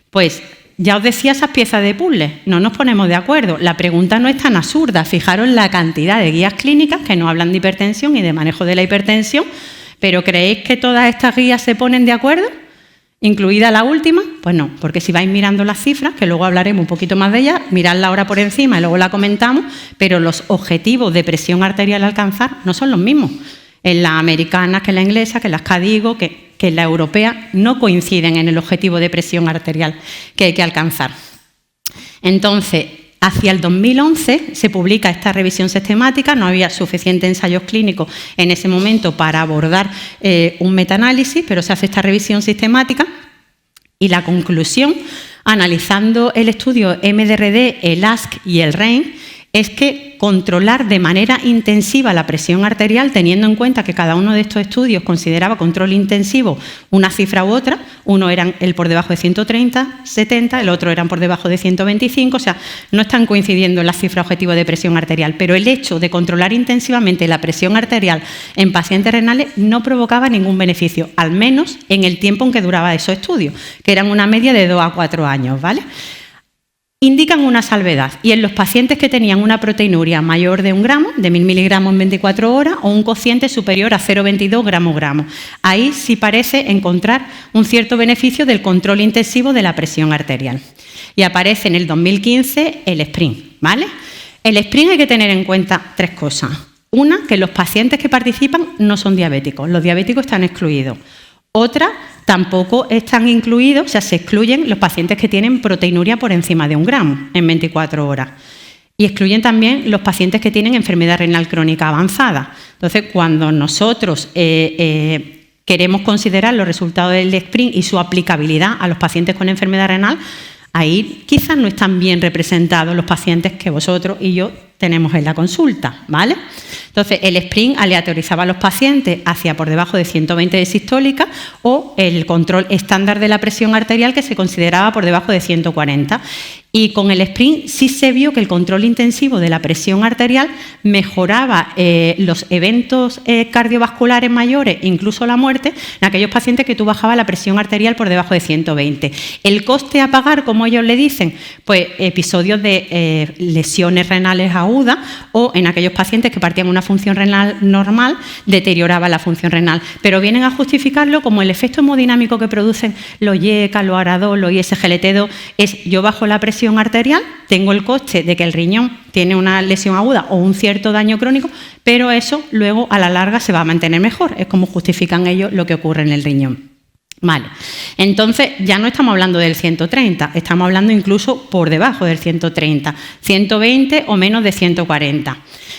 pues ya os decía esas piezas de puzzle, no nos ponemos de acuerdo. La pregunta no es tan absurda, fijaros la cantidad de guías clínicas que nos hablan de hipertensión y de manejo de la hipertensión, pero ¿creéis que todas estas guías se ponen de acuerdo? ¿Incluida la última? Pues no, porque si vais mirando las cifras, que luego hablaremos un poquito más de ellas, miradla ahora por encima y luego la comentamos, pero los objetivos de presión arterial a alcanzar no son los mismos. En las americanas, que en la inglesa, que en las CADIGO, que en la europea, no coinciden en el objetivo de presión arterial que hay que alcanzar. Entonces, hacia el 2011 se publica esta revisión sistemática, no había suficientes ensayos clínicos en ese momento para abordar un metaanálisis, pero se hace esta revisión sistemática y la conclusión, analizando el estudio MDRD, el ASC y el REIN, es que controlar de manera intensiva la presión arterial, teniendo en cuenta que cada uno de estos estudios consideraba control intensivo una cifra u otra, uno eran el por debajo de 130, 70, el otro eran por debajo de 125, o sea, no están coincidiendo en la cifra objetivo de presión arterial, pero el hecho de controlar intensivamente la presión arterial en pacientes renales no provocaba ningún beneficio, al menos en el tiempo en que duraba esos estudios, que eran una media de 2 a 4 años, ¿vale? Indican una salvedad y en los pacientes que tenían una proteinuria mayor de 1 gramo, de 1000 miligramos en 24 horas, o un cociente superior a 0,22 gramo. Ahí sí parece encontrar un cierto beneficio del control intensivo de la presión arterial. Y aparece en el 2015 el SPRINT, ¿vale? El SPRINT hay que tener en cuenta 3 cosas. Una, que los pacientes que participan no son diabéticos, los diabéticos están excluidos. Otra, tampoco están incluidos, o sea, se excluyen los pacientes que tienen proteinuria por encima de 1 gramo en 24 horas. Y excluyen también los pacientes que tienen enfermedad renal crónica avanzada. Entonces, cuando nosotros queremos considerar los resultados del SPRINT y su aplicabilidad a los pacientes con enfermedad renal, ahí quizás no están bien representados los pacientes que vosotros y yo tenemos en la consulta, ¿vale? Entonces, el SPRINT aleatorizaba a los pacientes hacia por debajo de 120 de sistólica o el control estándar de la presión arterial que se consideraba por debajo de 140. Y con el SPRINT sí se vio que el control intensivo de la presión arterial mejoraba los eventos cardiovasculares mayores, incluso la muerte, en aquellos pacientes que tú bajabas la presión arterial por debajo de 120. El coste a pagar, como ellos le dicen, pues episodios de lesiones renales agudas o en aquellos pacientes que partían una función renal normal, deterioraba la función renal. Pero vienen a justificarlo como el efecto hemodinámico que producen los IECA, los ARA2, los ISGLT2, es yo bajo la presión arterial, tengo el coste de que el riñón tiene una lesión aguda o un cierto daño crónico, pero eso luego a la larga se va a mantener mejor. Es como justifican ellos lo que ocurre en el riñón. Vale, entonces ya no estamos hablando del 130, estamos hablando incluso por debajo del 130, 120 o menos de 140.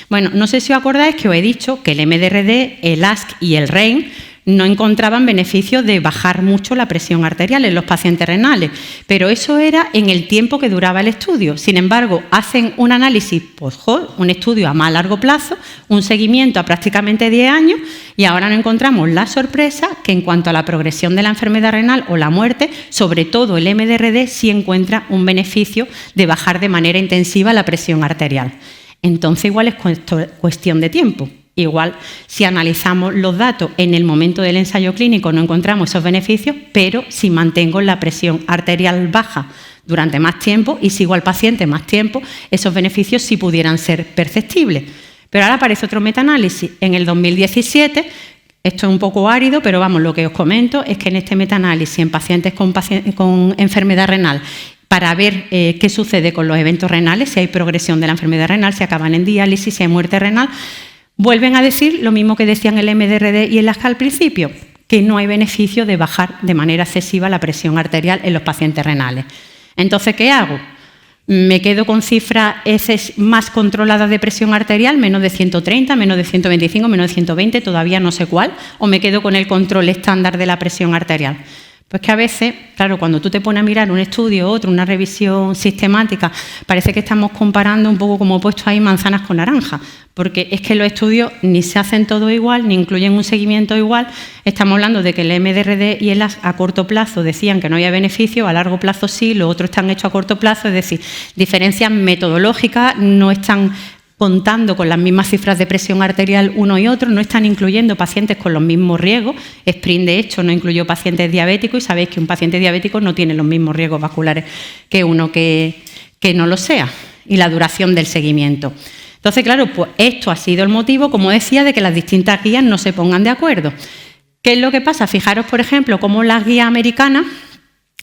Bueno, no sé si os acordáis que os he dicho que el MDRD, el ASC y el REIN no encontraban beneficios de bajar mucho la presión arterial en los pacientes renales, pero eso era en el tiempo que duraba el estudio. Sin embargo, hacen un análisis post-hoc, un estudio a más largo plazo, un seguimiento a prácticamente 10 años y ahora nos encontramos la sorpresa que en cuanto a la progresión de la enfermedad renal o la muerte, sobre todo el MDRD sí encuentra un beneficio de bajar de manera intensiva la presión arterial. Entonces igual es cuestión de tiempo. Igual, si analizamos los datos en el momento del ensayo clínico no encontramos esos beneficios, pero si mantengo la presión arterial baja durante más tiempo y sigo al paciente más tiempo, esos beneficios sí pudieran ser perceptibles. Pero ahora aparece otro metaanálisis en el 2017, esto es un poco árido, pero vamos, lo que os comento es que en este metaanálisis en pacientes con enfermedad renal, para ver qué sucede con los eventos renales, si hay progresión de la enfermedad renal, si acaban en diálisis, si hay muerte renal, vuelven a decir lo mismo que decían el MDRD y el ASC al principio, que no hay beneficio de bajar de manera excesiva la presión arterial en los pacientes renales. Entonces, ¿qué hago? ¿Me quedo con cifras más controladas de presión arterial, menos de 130, menos de 125, menos de 120, todavía no sé cuál, o me quedo con el control estándar de la presión arterial? Pues que a veces, claro, cuando tú te pones a mirar un estudio u otro, una revisión sistemática, parece que estamos comparando un poco como he puesto ahí manzanas con naranjas, porque es que los estudios ni se hacen todo igual, ni incluyen un seguimiento igual. Estamos hablando de que el MDRD y el ASC a corto plazo decían que no había beneficio, a largo plazo sí, los otros están hechos a corto plazo, es decir, diferencias metodológicas, no están contando con las mismas cifras de presión arterial uno y otro, no están incluyendo pacientes con los mismos riesgos. SPRINT, de hecho, no incluyó pacientes diabéticos y sabéis que un paciente diabético no tiene los mismos riesgos vasculares que uno que no lo sea, y la duración del seguimiento. Entonces, claro, pues esto ha sido el motivo, como decía, de que las distintas guías no se pongan de acuerdo. ¿Qué es lo que pasa? Fijaros, por ejemplo, cómo las guías americanas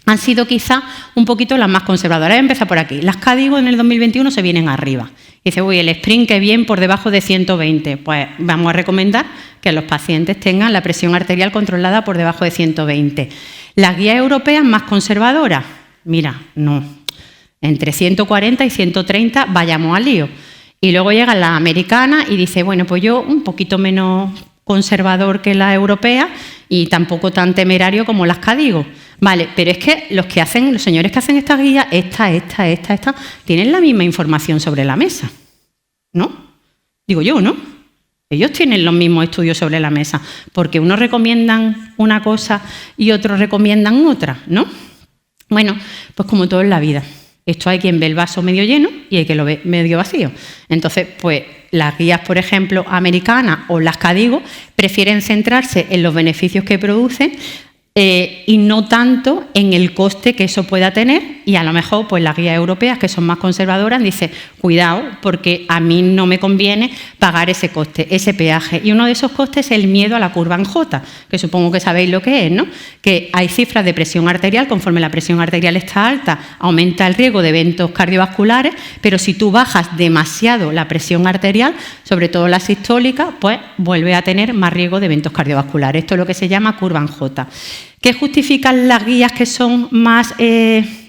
han sido quizá un poquito las más conservadoras. Voy a empezar por aquí. Las CADIGO en el 2021 se vienen arriba. Dice, uy, el SPRINT que bien por debajo de 120. Pues vamos a recomendar que los pacientes tengan la presión arterial controlada por debajo de 120. Las guías europeas más conservadoras, mira, no. Entre 140 y 130 vayamos al lío. Y luego llegan las americanas y dice, bueno, pues yo un poquito menos conservador que la europea y tampoco tan temerario como las CADIGO. Vale, pero es que los señores que hacen estas guías, esta, tienen la misma información sobre la mesa, ¿no? Digo yo, ¿no? Ellos tienen los mismos estudios sobre la mesa, porque unos recomiendan una cosa y otros recomiendan otra, ¿no? Bueno, pues como todo en la vida. Esto hay quien ve el vaso medio lleno y hay quien lo ve medio vacío. Entonces, pues las guías, por ejemplo, americanas o las CADIGO prefieren centrarse en los beneficios que producen y no tanto en el coste que eso pueda tener, y a lo mejor pues las guías europeas, que son más conservadoras, dicen, cuidado, porque a mí no me conviene pagar ese coste, ese peaje. Y uno de esos costes es el miedo a la curva en J, que supongo que sabéis lo que es, ¿no? Que hay cifras de presión arterial, conforme la presión arterial está alta, aumenta el riesgo de eventos cardiovasculares, pero si tú bajas demasiado la presión arterial, sobre todo la sistólica, pues vuelve a tener más riesgo de eventos cardiovasculares. Esto es lo que se llama curva en J. ¿Qué justifican las guías que son más,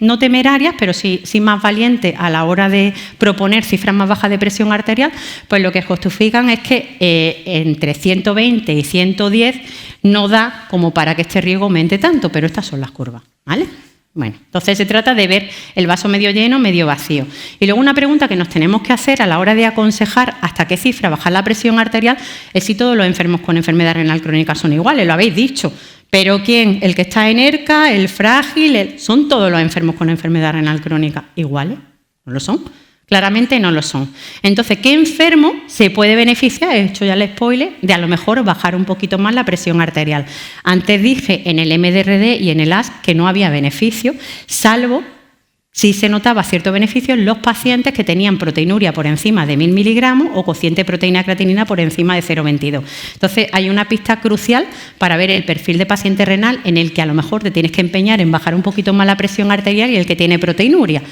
no temerarias, pero sí más valientes a la hora de proponer cifras más bajas de presión arterial? Pues lo que justifican es que entre 120 y 110 no da como para que este riego aumente tanto, pero estas son las curvas, ¿vale? Bueno, entonces se trata de ver el vaso medio lleno, medio vacío. Y luego una pregunta que nos tenemos que hacer a la hora de aconsejar hasta qué cifra bajar la presión arterial es si todos los enfermos con enfermedad renal crónica son iguales, lo habéis dicho. Pero ¿quién? El que está en ERCA, el frágil, ¿son todos los enfermos con enfermedad renal crónica iguales? ¿No lo son? Claramente no lo son. Entonces, ¿qué enfermo se puede beneficiar? He hecho ya el spoiler de a lo mejor bajar un poquito más la presión arterial. Antes dije en el MDRD y en el AS que no había beneficio, salvo si se notaba cierto beneficio en los pacientes que tenían proteinuria por encima de 1000 miligramos o cociente proteína-creatinina por encima de 0,22. Entonces, hay una pista crucial para ver el perfil de paciente renal en el que a lo mejor te tienes que empeñar en bajar un poquito más la presión arterial y el que tiene proteinuria.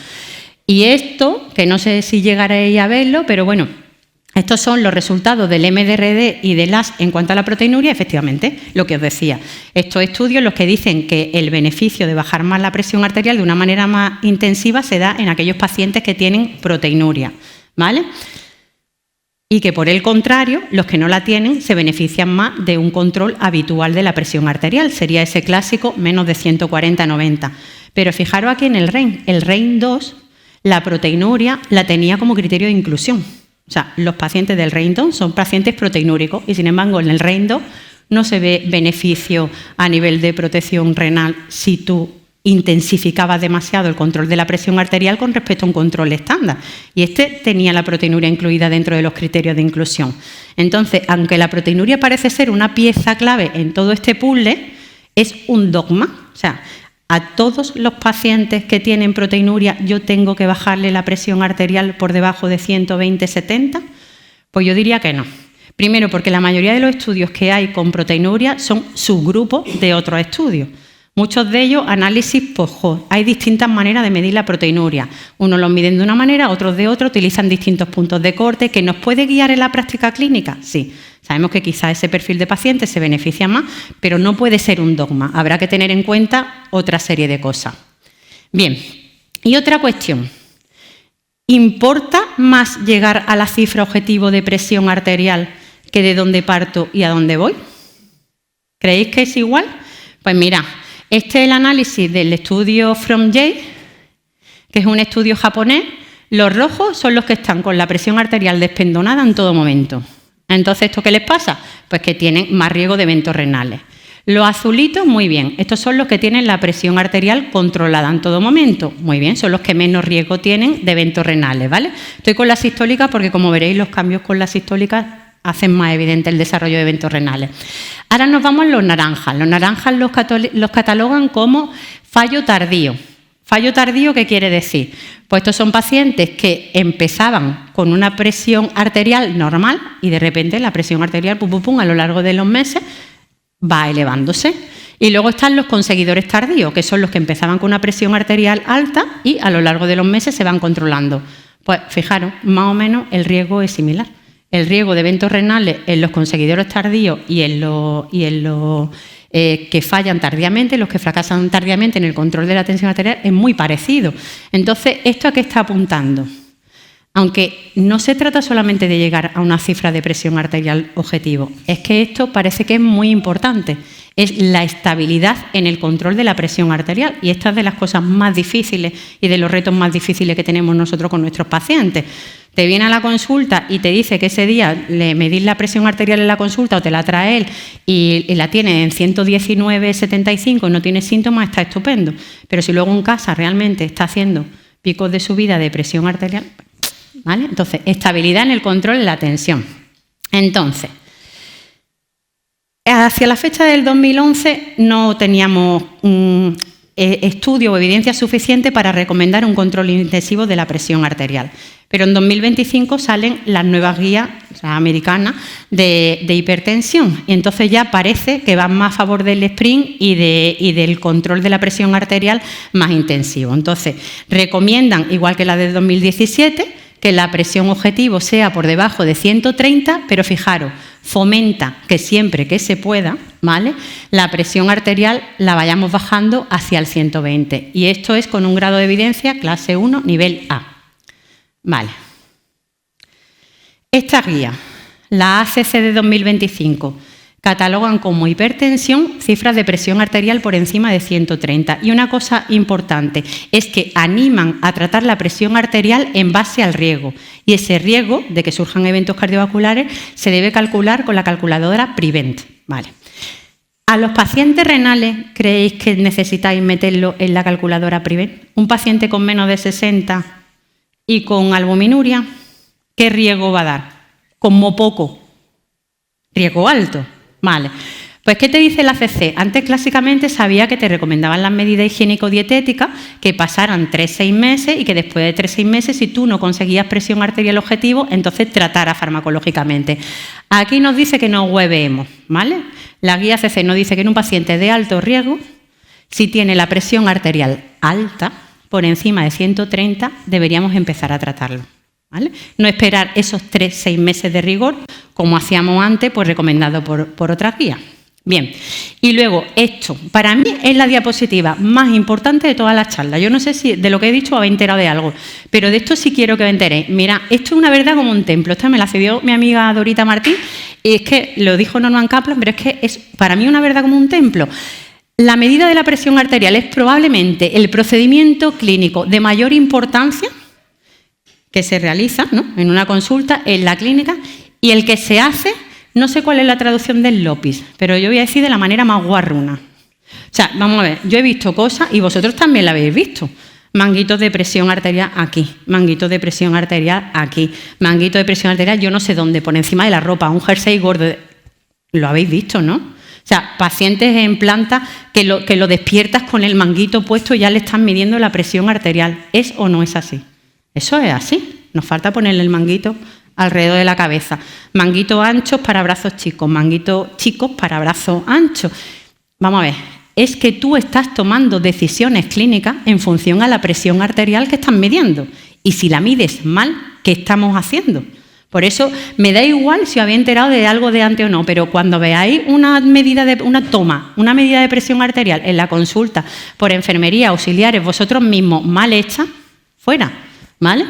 Y esto, que no sé si llegaréis a verlo, pero bueno, estos son los resultados del MDRD y del AS en cuanto a la proteinuria, efectivamente, lo que os decía. Estos estudios los que dicen que el beneficio de bajar más la presión arterial de una manera más intensiva se da en aquellos pacientes que tienen proteinuria, ¿vale? Y que por el contrario, los que no la tienen se benefician más de un control habitual de la presión arterial. Sería ese clásico menos de 140/90. Pero fijaros aquí en el REIN 2, la proteinuria la tenía como criterio de inclusión. O sea, los pacientes del REIN 2 son pacientes proteinúricos y, sin embargo, en el REIN 2 no se ve beneficio a nivel de protección renal si tú intensificabas demasiado el control de la presión arterial con respecto a un control estándar. Y este tenía la proteinuria incluida dentro de los criterios de inclusión. Entonces, aunque la proteinuria parece ser una pieza clave en todo este puzzle, es un dogma. O sea, a todos los pacientes que tienen proteinuria yo tengo que bajarle la presión arterial por debajo de 120/70, pues yo diría que no. Primero, porque la mayoría de los estudios que hay con proteinuria son subgrupos de otros estudios. Muchos de ellos análisis post-hoc. Hay distintas maneras de medir la proteinuria. Unos los miden de una manera, otros de otra, utilizan distintos puntos de corte. ¿Que nos puede guiar en la práctica clínica? Sí. Sabemos que quizá ese perfil de pacientes se beneficia más, pero no puede ser un dogma. Habrá que tener en cuenta otra serie de cosas. Bien, y otra cuestión. ¿Importa más llegar a la cifra objetivo de presión arterial que de dónde parto y a dónde voy? ¿Creéis que es igual? Pues mira, este es el análisis del estudio From J, que es un estudio japonés. Los rojos son los que están con la presión arterial despendonada en todo momento. Entonces, ¿esto qué les pasa? Pues que tienen más riesgo de eventos renales. Los azulitos, muy bien. Estos son los que tienen la presión arterial controlada en todo momento. Muy bien, son los que menos riesgo tienen de eventos renales, ¿vale? Estoy con la sistólica porque, como veréis, los cambios con la sistólica hacen más evidente el desarrollo de eventos renales. Ahora nos vamos a los naranjas. Los naranjas los catalogan como fallo tardío. ¿Fallo tardío qué quiere decir? Pues estos son pacientes que empezaban con una presión arterial normal y de repente la presión arterial a lo largo de los meses va elevándose. Y luego están los conseguidores tardíos, que son los que empezaban con una presión arterial alta y a lo largo de los meses se van controlando. Pues fijaros, más o menos el riesgo es similar. El riesgo de eventos renales en los conseguidores tardíos y en los que fallan tardíamente, los que fracasan tardíamente en el control de la tensión arterial, es muy parecido. Entonces, ¿esto a qué está apuntando? Aunque no se trata solamente de llegar a una cifra de presión arterial objetivo, es que esto parece que es muy importante. Es la estabilidad en el control de la presión arterial. Y esta es de las cosas más difíciles y de los retos más difíciles que tenemos nosotros con nuestros pacientes. Te viene a la consulta y te dice que ese día le medís la presión arterial en la consulta o te la trae él y la tiene en 119/75 y no tiene síntomas, está estupendo. Pero si luego en casa realmente está haciendo picos de subida de presión arterial, ¿vale? Entonces, estabilidad en el control de la tensión. Entonces, hacia la fecha del 2011 no teníamos un estudio o evidencia suficiente para recomendar un control intensivo de la presión arterial. Pero en 2025 salen las nuevas guías americanas de hipertensión y entonces ya parece que van más a favor del sprint y del control de la presión arterial más intensivo. Entonces, recomiendan, igual que la de 2017, que la presión objetivo sea por debajo de 130, pero fijaros, fomenta que siempre que se pueda, ¿vale?, la presión arterial la vayamos bajando hacia el 120. Y esto es con un grado de evidencia clase 1, nivel A. Vale. Esta guía, la ACC de 2025, catalogan como hipertensión cifras de presión arterial por encima de 130. Y una cosa importante es que animan a tratar la presión arterial en base al riesgo. Y ese riesgo de que surjan eventos cardiovasculares se debe calcular con la calculadora Prevent. Vale. ¿A los pacientes renales creéis que necesitáis meterlo en la calculadora Prevent? Un paciente con menos de 60 y con albuminuria, ¿qué riesgo va a dar? Como poco. Riesgo alto. Vale. Pues, ¿qué te dice la ACC? Antes, clásicamente, sabía que te recomendaban las medidas higiénico-dietéticas que pasaran 3-6 meses y que después de 3-6 meses, si tú no conseguías presión arterial objetivo, entonces tratara farmacológicamente. Aquí nos dice que no hueveemos, ¿vale? La guía ACC nos dice que en un paciente de alto riesgo, si tiene la presión arterial alta, por encima de 130, deberíamos empezar a tratarlo. ¿Vale? No esperar esos 3-6 meses de rigor, como hacíamos antes, pues recomendado por otras guías. Bien, y luego esto, para mí es la diapositiva más importante de todas las charlas. Yo no sé si de lo que he dicho habéis enterado de algo, pero de esto sí quiero que me enteréis. Mira, esto es una verdad como un templo. Esta me la cedió mi amiga Dorita Martín, y es que lo dijo Norman Kaplan, pero es que es para mí una verdad como un templo. La medida de la presión arterial es probablemente el procedimiento clínico de mayor importancia que se realiza, ¿no?, en una consulta en la clínica, y el que se hace, no sé cuál es la traducción del LOPIS, pero yo voy a decir de la manera más guarruna. O sea, vamos a ver, yo he visto cosas y vosotros también la habéis visto. Manguitos de presión arterial aquí, manguitos de presión arterial aquí, manguitos de presión arterial yo no sé dónde, por encima de la ropa, un jersey gordo. Lo habéis visto, ¿no? O sea, pacientes en planta que lo despiertas con el manguito puesto y ya le están midiendo la presión arterial. ¿Es o no es así? Eso es así. Nos falta ponerle el manguito alrededor de la cabeza. Manguitos anchos para brazos chicos, manguitos chicos para brazos anchos. Vamos a ver, es que tú estás tomando decisiones clínicas en función a la presión arterial que estás midiendo. Y si la mides mal, ¿qué estamos haciendo? Por eso me da igual si os habéis enterado de algo de antes o no, pero cuando veáis una medida de presión arterial en la consulta por enfermería, auxiliares, vosotros mismos mal hecha, fuera, ¿vale?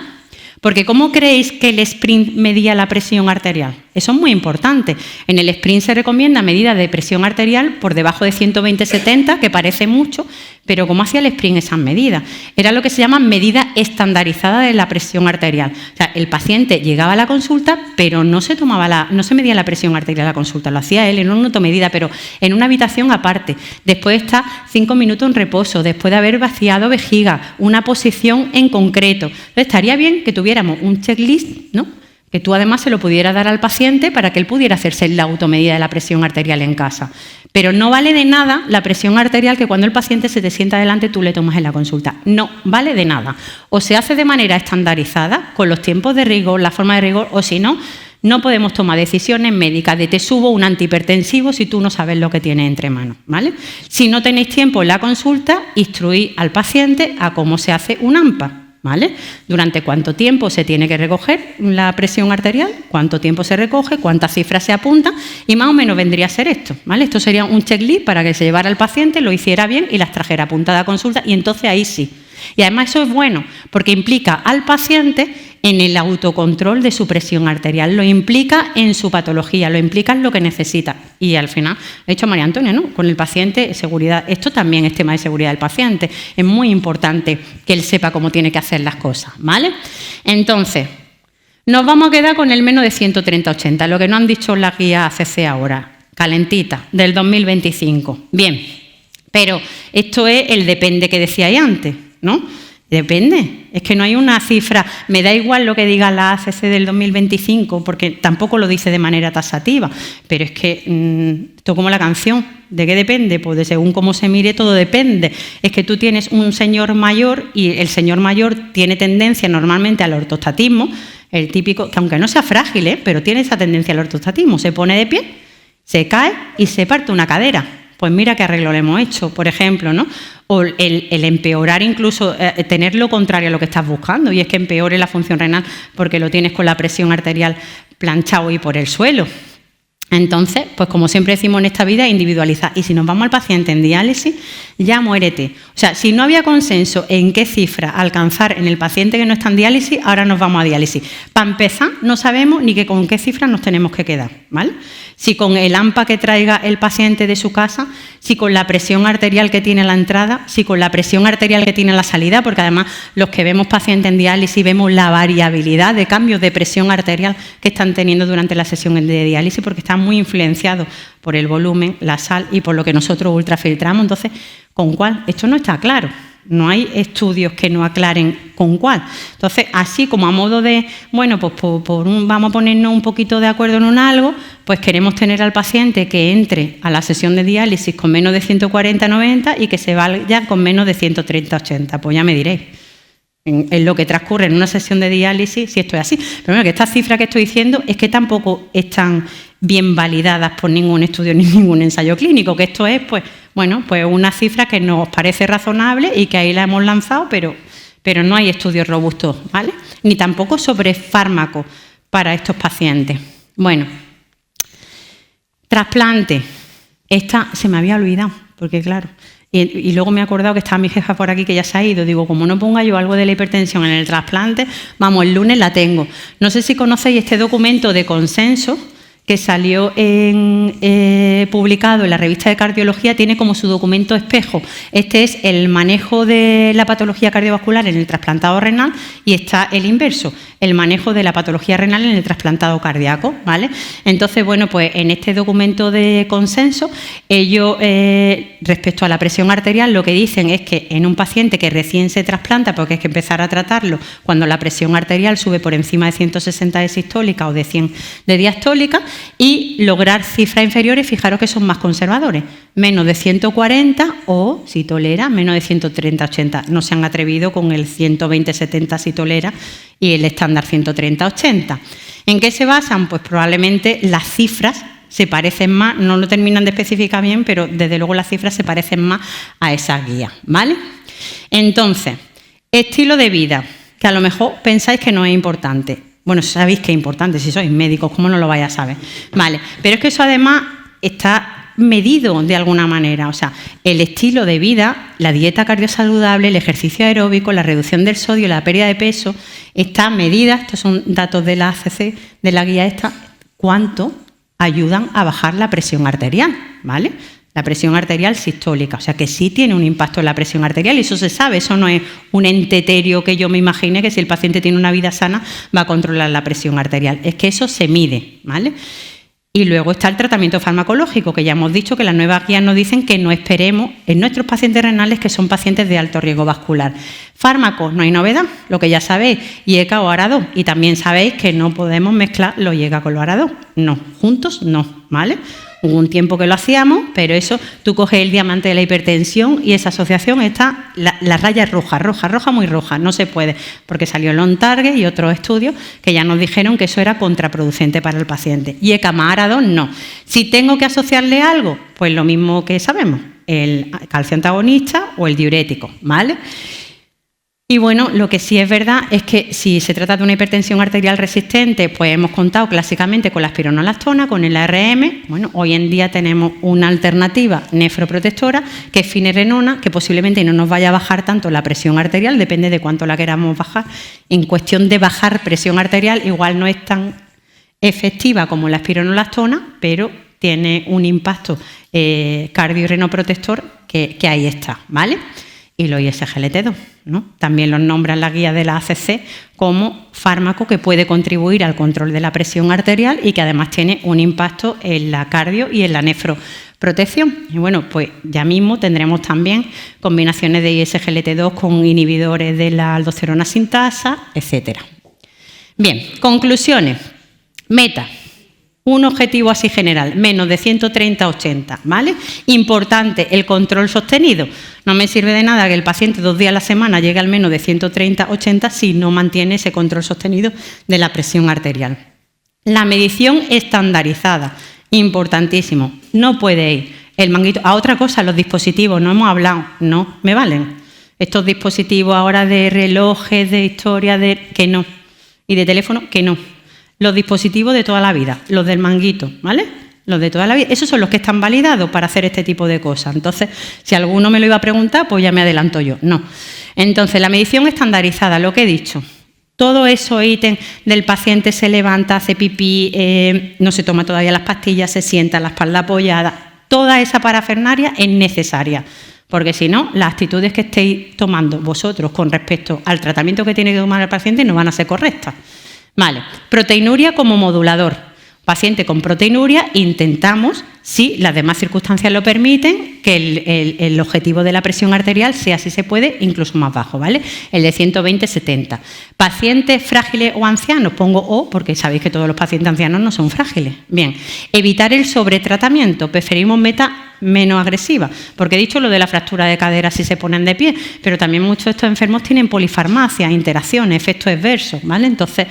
Porque ¿cómo creéis que el sprint medía la presión arterial? Eso es muy importante. En el sprint se recomienda medida de presión arterial por debajo de 120/70, que parece mucho, pero ¿cómo hacía el sprint esas medidas? Era lo que se llama medida estandarizada de la presión arterial. O sea, el paciente llegaba a la consulta, pero no se medía la presión arterial a la consulta, lo hacía él en una automedida, pero en una habitación aparte. Después está 5 minutos en reposo, después de haber vaciado vejiga, una posición en concreto. Entonces, estaría bien que tuviéramos un checklist, ¿no?, que tú además se lo pudieras dar al paciente para que él pudiera hacerse la automedida de la presión arterial en casa. Pero no vale de nada la presión arterial que cuando el paciente se te sienta delante tú le tomas en la consulta. No vale de nada. O se hace de manera estandarizada, con los tiempos de rigor, la forma de rigor, o si no, no podemos tomar decisiones médicas de te subo un antihipertensivo si tú no sabes lo que tienes entre manos, ¿vale? Si no tenéis tiempo en la consulta, instruid al paciente a cómo se hace un AMPA. ¿Vale? Durante cuánto tiempo se tiene que recoger la presión arterial, cuánto tiempo se recoge, cuántas cifras se apuntan y más o menos vendría a ser esto, ¿vale? Esto sería un checklist para que se llevara al paciente, lo hiciera bien y las trajera apuntadas a consulta y entonces ahí sí. Y además eso es bueno porque implica al paciente en el autocontrol de su presión arterial, lo implica en su patología, lo implica en lo que necesita. Y al final, he dicho María Antonia, ¿no?, con el paciente, seguridad. Esto también es tema de seguridad del paciente. Es muy importante que él sepa cómo tiene que hacer las cosas, ¿vale? Entonces, nos vamos a quedar con el menos de 130/80, lo que nos han dicho las guías ACC ahora, calentita, del 2025. Bien, pero esto es el depende que decíais antes, ¿no? Depende, es que no hay una cifra, me da igual lo que diga la ACC del 2025, porque tampoco lo dice de manera taxativa, pero es que esto como la canción, ¿de qué depende? Pues de según cómo se mire todo depende. Es que tú tienes un señor mayor y el señor mayor tiene tendencia normalmente al ortostatismo, el típico, que aunque no sea frágil, pero tiene esa tendencia al ortostatismo, se pone de pie, se cae y se parte una cadera. Pues mira qué arreglo le hemos hecho, por ejemplo, ¿no? O el empeorar incluso, tener lo contrario a lo que estás buscando, y es que empeore la función renal porque lo tienes con la presión arterial planchado y por el suelo. Entonces, pues como siempre decimos en esta vida, individualizar. Y si nos vamos al paciente en diálisis, ya muérete. O sea, si no había consenso en qué cifra alcanzar en el paciente que no está en diálisis, ahora nos vamos a diálisis. Para empezar, no sabemos ni que con qué cifra nos tenemos que quedar, ¿vale? Si con el AMPA que traiga el paciente de su casa, si con la presión arterial que tiene a la entrada, si con la presión arterial que tiene a la salida, porque además los que vemos pacientes en diálisis vemos la variabilidad de cambios de presión arterial que están teniendo durante la sesión de diálisis, porque están muy influenciados por el volumen, la sal y por lo que nosotros ultrafiltramos. Entonces, ¿con cuál? Esto no está claro. No hay estudios que no aclaren con cuál. Entonces, así como a modo de, bueno, pues vamos a ponernos un poquito de acuerdo en un algo, pues queremos tener al paciente que entre a la sesión de diálisis con menos de 140/90 y que se vaya con menos de 130/80. Pues ya me diréis. En lo que transcurre en una sesión de diálisis, si esto es así. Pero bueno, que estas cifras que estoy diciendo es que tampoco están bien validadas por ningún estudio ni ningún ensayo clínico, que esto es, pues, bueno, pues una cifra que nos parece razonable y que ahí la hemos lanzado, pero no hay estudios robustos, ¿vale? Ni tampoco sobre fármacos para estos pacientes. Bueno, trasplante. Esta se me había olvidado, porque claro... Y luego me he acordado que estaba mi jefa por aquí que ya se ha ido. Digo, como no ponga yo algo de la hipertensión en el trasplante, vamos, el lunes la tengo. No sé si conocéis este documento de consenso que salió publicado en la revista de cardiología, tiene como su documento espejo. Este es el manejo de la patología cardiovascular en el trasplantado renal y está el inverso, el manejo de la patología renal en el trasplantado cardíaco, ¿vale? Entonces, bueno, pues en este documento de consenso, ellos, respecto a la presión arterial, lo que dicen es que en un paciente que recién se trasplanta, porque hay que empezar a tratarlo cuando la presión arterial sube por encima de 160 de sistólica o de 100 de diastólica, y lograr cifras inferiores, fijaros que son más conservadores, menos de 140 o, si tolera, menos de 130/80. No se han atrevido con el 120/70 si tolera y el estándar 130/80. ¿En qué se basan? Pues probablemente las cifras se parecen más, no lo terminan de especificar bien, pero desde luego las cifras se parecen más a esa guía, ¿vale? Entonces, estilo de vida, que a lo mejor pensáis que no es importante. Bueno, sabéis que es importante, si sois médicos, ¿cómo no lo vais a saber? Vale, pero es que eso además está medido de alguna manera, o sea, el estilo de vida, la dieta cardiosaludable, el ejercicio aeróbico, la reducción del sodio, la pérdida de peso, está medida, estos son datos de la ACC, de la guía esta, cuánto ayudan a bajar la presión arterial, ¿vale? La presión arterial sistólica, o sea que sí tiene un impacto en la presión arterial y eso se sabe, eso no es un ente etéreo que yo me imagine que si el paciente tiene una vida sana va a controlar la presión arterial, es que eso se mide, ¿vale? Y luego está el tratamiento farmacológico, que ya hemos dicho que las nuevas guías nos dicen que no esperemos en nuestros pacientes renales que son pacientes de alto riesgo vascular. Fármacos, no hay novedad, lo que ya sabéis, IECA o ARA-2, y también sabéis que no podemos mezclar los IECA con los ARA-2, no, juntos no, ¿vale? Hubo un tiempo que lo hacíamos, pero eso, tú coges el diamante de la hipertensión y esa asociación está, la raya es roja, muy roja, no se puede, porque salió el OnTarget y otros estudios que ya nos dijeron que eso era contraproducente para el paciente. Y ECA+ARA-2 no. Si tengo que asociarle algo, pues lo mismo que sabemos, el calcio antagonista o el diurético, ¿vale? Y bueno, lo que sí es verdad es que si se trata de una hipertensión arterial resistente, pues hemos contado clásicamente con la espironolactona, con el ARM. Bueno, hoy en día tenemos una alternativa nefroprotectora, que es finerenona, que posiblemente no nos vaya a bajar tanto la presión arterial, depende de cuánto la queramos bajar. En cuestión de bajar presión arterial, igual no es tan efectiva como la espironolactona, pero tiene un impacto cardiorrenoprotector que ahí está, ¿vale? Y los ISGLT2, ¿no? También los nombran la guía de la ACC como fármaco que puede contribuir al control de la presión arterial y que además tiene un impacto en la cardio y en la nefroprotección. Y bueno, pues ya mismo tendremos también combinaciones de ISGLT2 con inhibidores de la aldosterona sintasa, etcétera. Bien, conclusiones. Meta. Un objetivo así general, menos de 130/80, ¿vale? Importante, el control sostenido. No me sirve de nada que el paciente 2 días a la semana llegue al menos de 130/80 si no mantiene ese control sostenido de la presión arterial. La medición estandarizada, importantísimo. No puede ir el manguito a otra cosa, los dispositivos, no hemos hablado, no me valen. Estos dispositivos ahora de relojes, de historia, que no. Y de teléfono, que no. Los dispositivos de toda la vida, los del manguito, ¿vale? los de toda la vida. Esos son los que están validados para hacer este tipo de cosas. Entonces, si alguno me lo iba a preguntar, pues ya me adelanto yo. No. Entonces, la medición estandarizada, lo que he dicho, todo eso ítem del paciente se levanta, hace pipí, no se toma todavía las pastillas, se sienta, la espalda apoyada, toda esa parafernalia es necesaria. Porque si no, las actitudes que estéis tomando vosotros con respecto al tratamiento que tiene que tomar el paciente no van a ser correctas. Vale. Proteinuria como modulador. Paciente con proteinuria, intentamos, si las demás circunstancias lo permiten, que el objetivo de la presión arterial sea, si se puede, incluso más bajo, ¿vale? El de 120/70. Pacientes frágiles o ancianos, pongo O, porque sabéis que todos los pacientes ancianos no son frágiles. Bien, evitar el sobretratamiento, preferimos meta menos agresiva, porque he dicho lo de la fractura de cadera si se ponen de pie, pero también muchos de estos enfermos tienen polifarmacia, interacciones, efectos adversos, ¿vale? Entonces,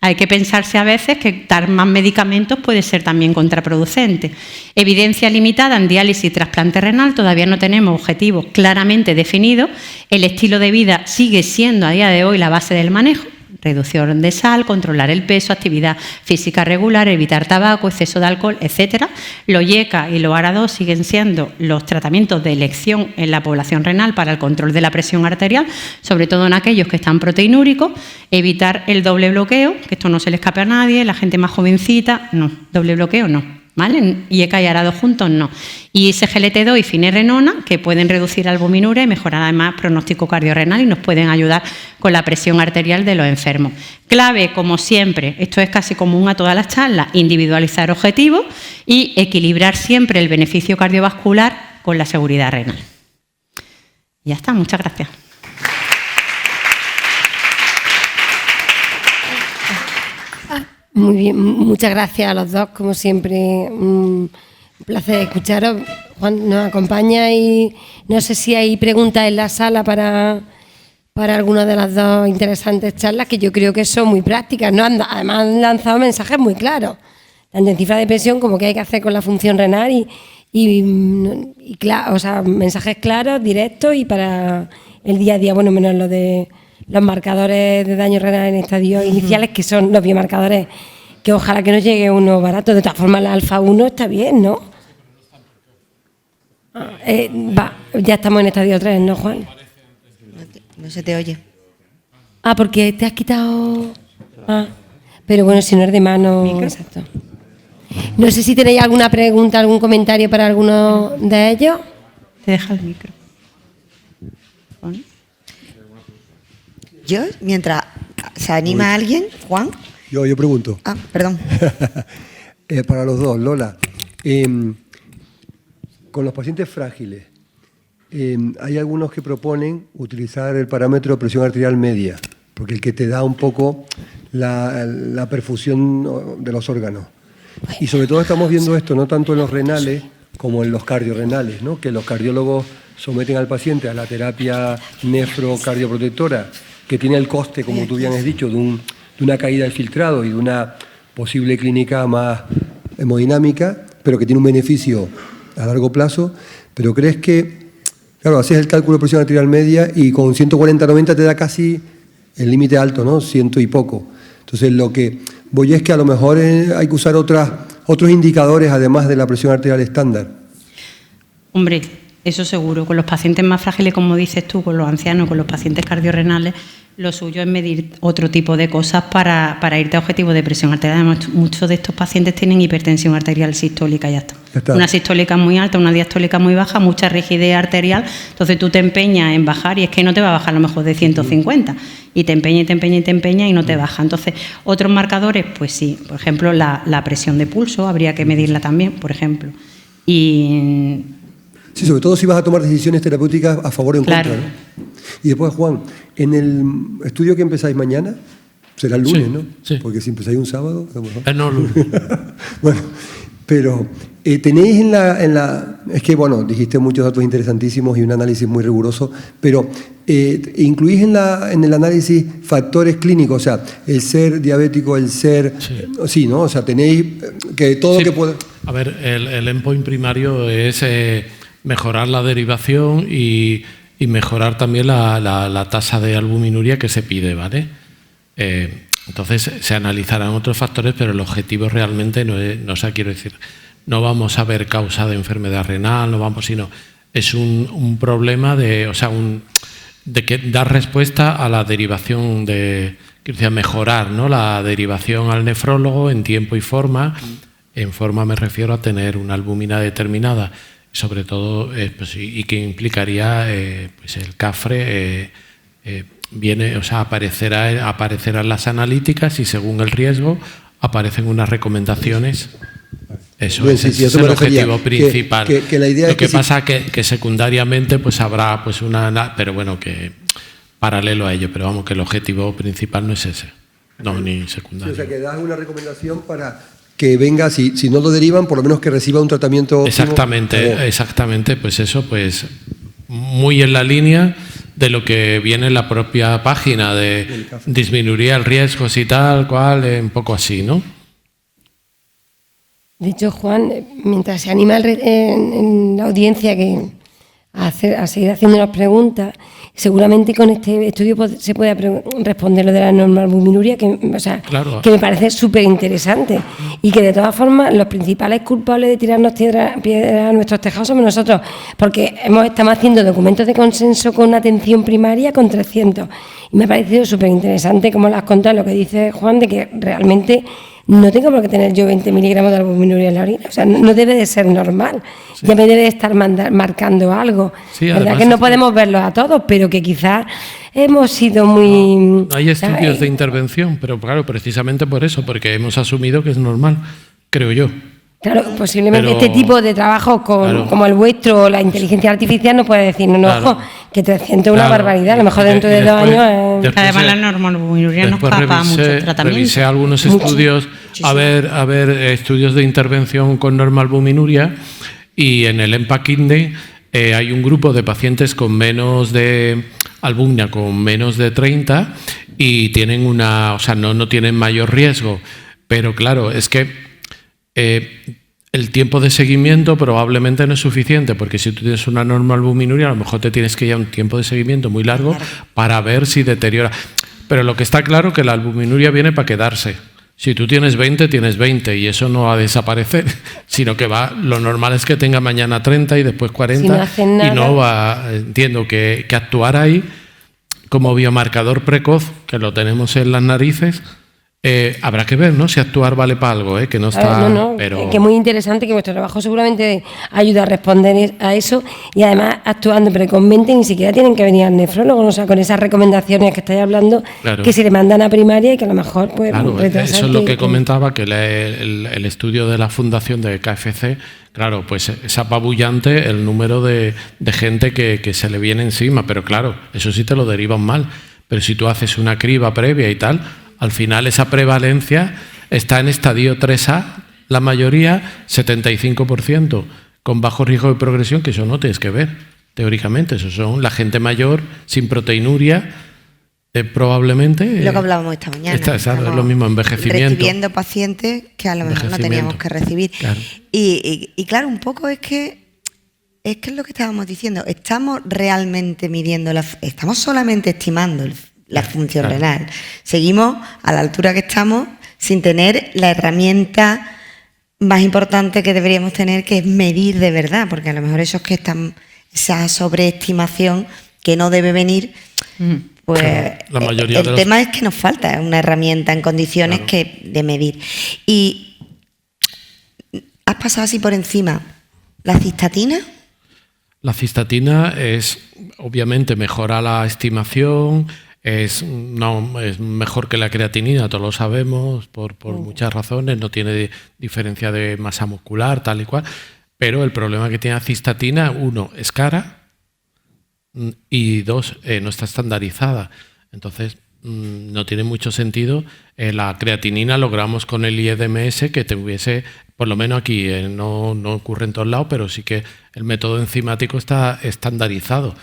hay que pensarse a veces que dar más medicamentos puede ser también contraproducente. Evidencia limitada en diálisis y trasplante renal, todavía no tenemos objetivos claramente definidos. El estilo de vida sigue siendo a día de hoy la base del manejo. Reducción de sal, controlar el peso, actividad física regular, evitar tabaco, exceso de alcohol, etcétera. Los IECA y los ARA2 siguen siendo los tratamientos de elección en la población renal para el control de la presión arterial, sobre todo en aquellos que están proteinúricos. Evitar el doble bloqueo, que esto no se le escape a nadie, la gente más jovencita, no, doble bloqueo no. ¿Vale? IECA y ARA2 juntos no. Y SGLT2 y finerenona, que pueden reducir albuminuria y mejorar además pronóstico cardiorrenal y nos pueden ayudar con la presión arterial de los enfermos. Clave, como siempre, esto es casi común a todas las charlas, individualizar objetivos y equilibrar siempre el beneficio cardiovascular con la seguridad renal. Ya está, muchas gracias. Muy bien, muchas gracias a los dos, como siempre, un placer escucharos. Juan nos acompaña y no sé si hay preguntas en la sala para alguna de las dos interesantes charlas, que yo creo que son muy prácticas, ¿no? Además han lanzado mensajes muy claros, tanto en cifra de presión como qué hay que hacer con la función renal y o sea, mensajes claros, directos y para el día a día, bueno, menos lo de los marcadores de daño renal en estadios iniciales, que son los biomarcadores, que ojalá que nos llegue uno barato. De todas formas, la alfa 1 está bien, ¿no? Ya estamos en estadio 3, ¿no, Juan? No se te oye. Porque te has quitado... pero bueno, si no es de mano... ¿Micro? Exacto. No sé si tenéis alguna pregunta, algún comentario para alguno de ellos. Te deja el micro. ¿Juan? Yo, mientras se anima alguien, Juan. Yo pregunto. Perdón. Para los dos, Lola. Con los pacientes frágiles, hay algunos que proponen utilizar el parámetro de presión arterial media, porque el que te da un poco la perfusión de los órganos. Y sobre todo estamos viendo esto, no tanto en los renales como en los cardiorrenales, ¿no? Que los cardiólogos someten al paciente a la terapia nefrocardioprotectora, que tiene el coste, como tú bien has dicho, de una caída del filtrado y de una posible clínica más hemodinámica, pero que tiene un beneficio a largo plazo. Pero crees que, claro, haces el cálculo de presión arterial media y con 140/90 te da casi el límite alto, ¿no? 100 y poco. Entonces, lo que voy es que a lo mejor hay que usar otros indicadores además de la presión arterial estándar. Hombre, eso seguro. Con los pacientes más frágiles, como dices tú, con los ancianos, con los pacientes cardiorrenales, lo suyo es medir otro tipo de cosas para irte a objetivos de presión arterial. Además, muchos de estos pacientes tienen hipertensión arterial sistólica, ya está. Una sistólica muy alta, una diastólica muy baja, mucha rigidez arterial. Entonces tú te empeñas en bajar y es que no te va a bajar a lo mejor de 150. Y te empeña y no te baja. Entonces, otros marcadores, pues sí. Por ejemplo, la presión de pulso, habría que medirla también, por ejemplo. Y... Sí, sobre todo si vas a tomar decisiones terapéuticas a favor o en contra, ¿no? Y después, Juan, en el estudio que empezáis mañana, será el lunes, ¿no? Sí. Porque si empezáis un sábado... No, lunes. Bueno, pero tenéis en la... Es que, bueno, dijiste muchos datos interesantísimos y un análisis muy riguroso, pero incluís en el análisis factores clínicos, o sea, el ser diabético, el ser... Sí, ¿no? O sea, tenéis que todo sí. que pueda... A ver, el endpoint primario es mejorar la derivación y mejorar también la tasa de albuminuria que se pide, ¿vale? Entonces se analizarán otros factores, pero el objetivo realmente no es, quiero decir, no vamos a ver causa de enfermedad renal, sino es un problema de que dar respuesta a la derivación mejorar, ¿no?, la derivación al nefrólogo en tiempo y forma. En forma me refiero a tener una albúmina determinada, sobre todo, y que implicaría pues el CAFRE aparecerán las analíticas y según el riesgo aparecen unas recomendaciones. Eso es el objetivo principal. Que la idea Lo que pasa que secundariamente pues habrá pues pero bueno, que paralelo a ello, pero vamos, que el objetivo principal no es ese, ni secundario. Sí, o sea, que das una recomendación para que venga, si no lo derivan, por lo menos que reciba un tratamiento óptimo. Exactamente, pues eso, pues muy en la línea de lo que viene en la propia página de disminuiría el riesgo y tal cual, un poco así, ¿no? De hecho, Juan, mientras se anima en la audiencia a seguir haciéndonos preguntas, seguramente con este estudio se puede responder lo de la normalbuminuria, claro, que me parece súper interesante, y que de todas formas los principales culpables de tirarnos piedras a nuestros tejados somos nosotros, porque estamos haciendo documentos de consenso con atención primaria con 300, y me ha parecido súper interesante como lo has contado, lo que dice Juan, de que realmente no tengo por qué tener yo 20 miligramos de albuminuria en la orina. O sea, no debe de ser normal. Sí. Ya me debe de estar marcando algo. Sí, verdad que no podemos verlo a todos, pero que quizás hemos sido muy... No hay estudios de intervención, pero claro, precisamente por eso, porque hemos asumido que es normal, creo yo. Claro, posiblemente este tipo de trabajo como el vuestro, la inteligencia artificial, nos puede decir, ojo, que 300 es una barbaridad, a lo mejor dentro de 2 años... Además la normalbuminuria nos capa muchos tratamientos. Revisé algunos estudios, a ver estudios de intervención con normalbuminuria, y en el EMPA-KIDNEY hay un grupo de pacientes con menos de albumina, con menos de 30, y tienen no tienen mayor riesgo, pero claro, es que el tiempo de seguimiento probablemente no es suficiente, porque si tú tienes una normalbuminuria, a lo mejor te tienes que ir a un tiempo de seguimiento muy largo para ver si deteriora. Pero lo que está claro es que la albuminuria viene para quedarse. Si tú tienes 20, tienes 20 y eso no va a desaparecer, sino que lo normal es que tenga mañana 30 y después 40 si no hacen nada. Y no va, entiendo que actuar ahí como biomarcador precoz, que lo tenemos en las narices. Habrá que ver, ¿no?, si actuar vale para algo, que no está... Que es muy interesante, que vuestro trabajo seguramente ayuda a responder a eso, y además actuando precozmente ni siquiera tienen que venir al nefrólogo, o sea, con esas recomendaciones que estáis hablando, claro, que se le mandan a primaria y que a lo mejor pues... Claro, eso es lo que comentaba, que el estudio de la fundación de KFC, claro, pues es apabullante el número de gente que se le viene encima, pero claro, eso sí te lo derivan mal, pero si tú haces una criba previa y tal... Al final esa prevalencia está en estadio 3A, la mayoría, 75%, con bajo riesgo de progresión, que eso no tienes que ver, teóricamente. Eso son la gente mayor, sin proteinuria, probablemente... Lo que hablábamos esta mañana. Es lo mismo, envejecimiento. Recibiendo pacientes que a lo mejor no teníamos que recibir. Claro. Y claro, un poco es que es lo que estábamos diciendo. Estamos realmente midiendo, estamos solamente estimando la función renal. Seguimos a la altura que estamos sin tener la herramienta más importante que deberíamos tener, que es medir de verdad, porque a lo mejor esos que están, esa sobreestimación que no debe venir, pues la mayoría el tema es que nos falta una herramienta en condiciones de medir. Y has pasado así por encima, ¿la cistatina? La cistatina obviamente mejora la estimación. Es mejor que la creatinina, todos lo sabemos, por muchas razones, no tiene diferencia de masa muscular, tal y cual, pero el problema que tiene la cistatina, 1, es cara, y 2, no está estandarizada. Entonces, no tiene mucho sentido. La creatinina logramos con el IEDMS que tuviese, por lo menos aquí, no ocurre en todos lados, pero sí que el método enzimático está estandarizado.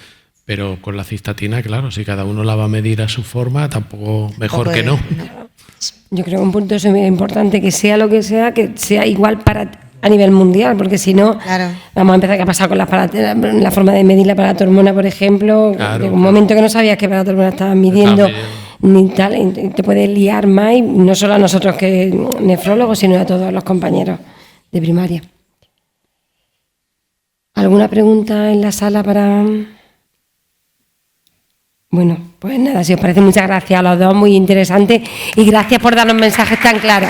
Pero con la cistatina, claro, si cada uno la va a medir a su forma, tampoco mejor que no. Yo creo que un punto es muy importante, que sea lo que sea igual a nivel mundial, porque si no, vamos a empezar a pasar con la forma de medir la paratormona, por ejemplo, en un momento que no sabías qué paratormona estabas midiendo, ni tal, y te puedes liar más, y no solo a nosotros que nefrólogos, sino a todos los compañeros de primaria. ¿Alguna pregunta en la sala para...? Bueno, pues nada, si os parece, muchas gracias a los dos, muy interesante, y gracias por darnos mensajes tan claros.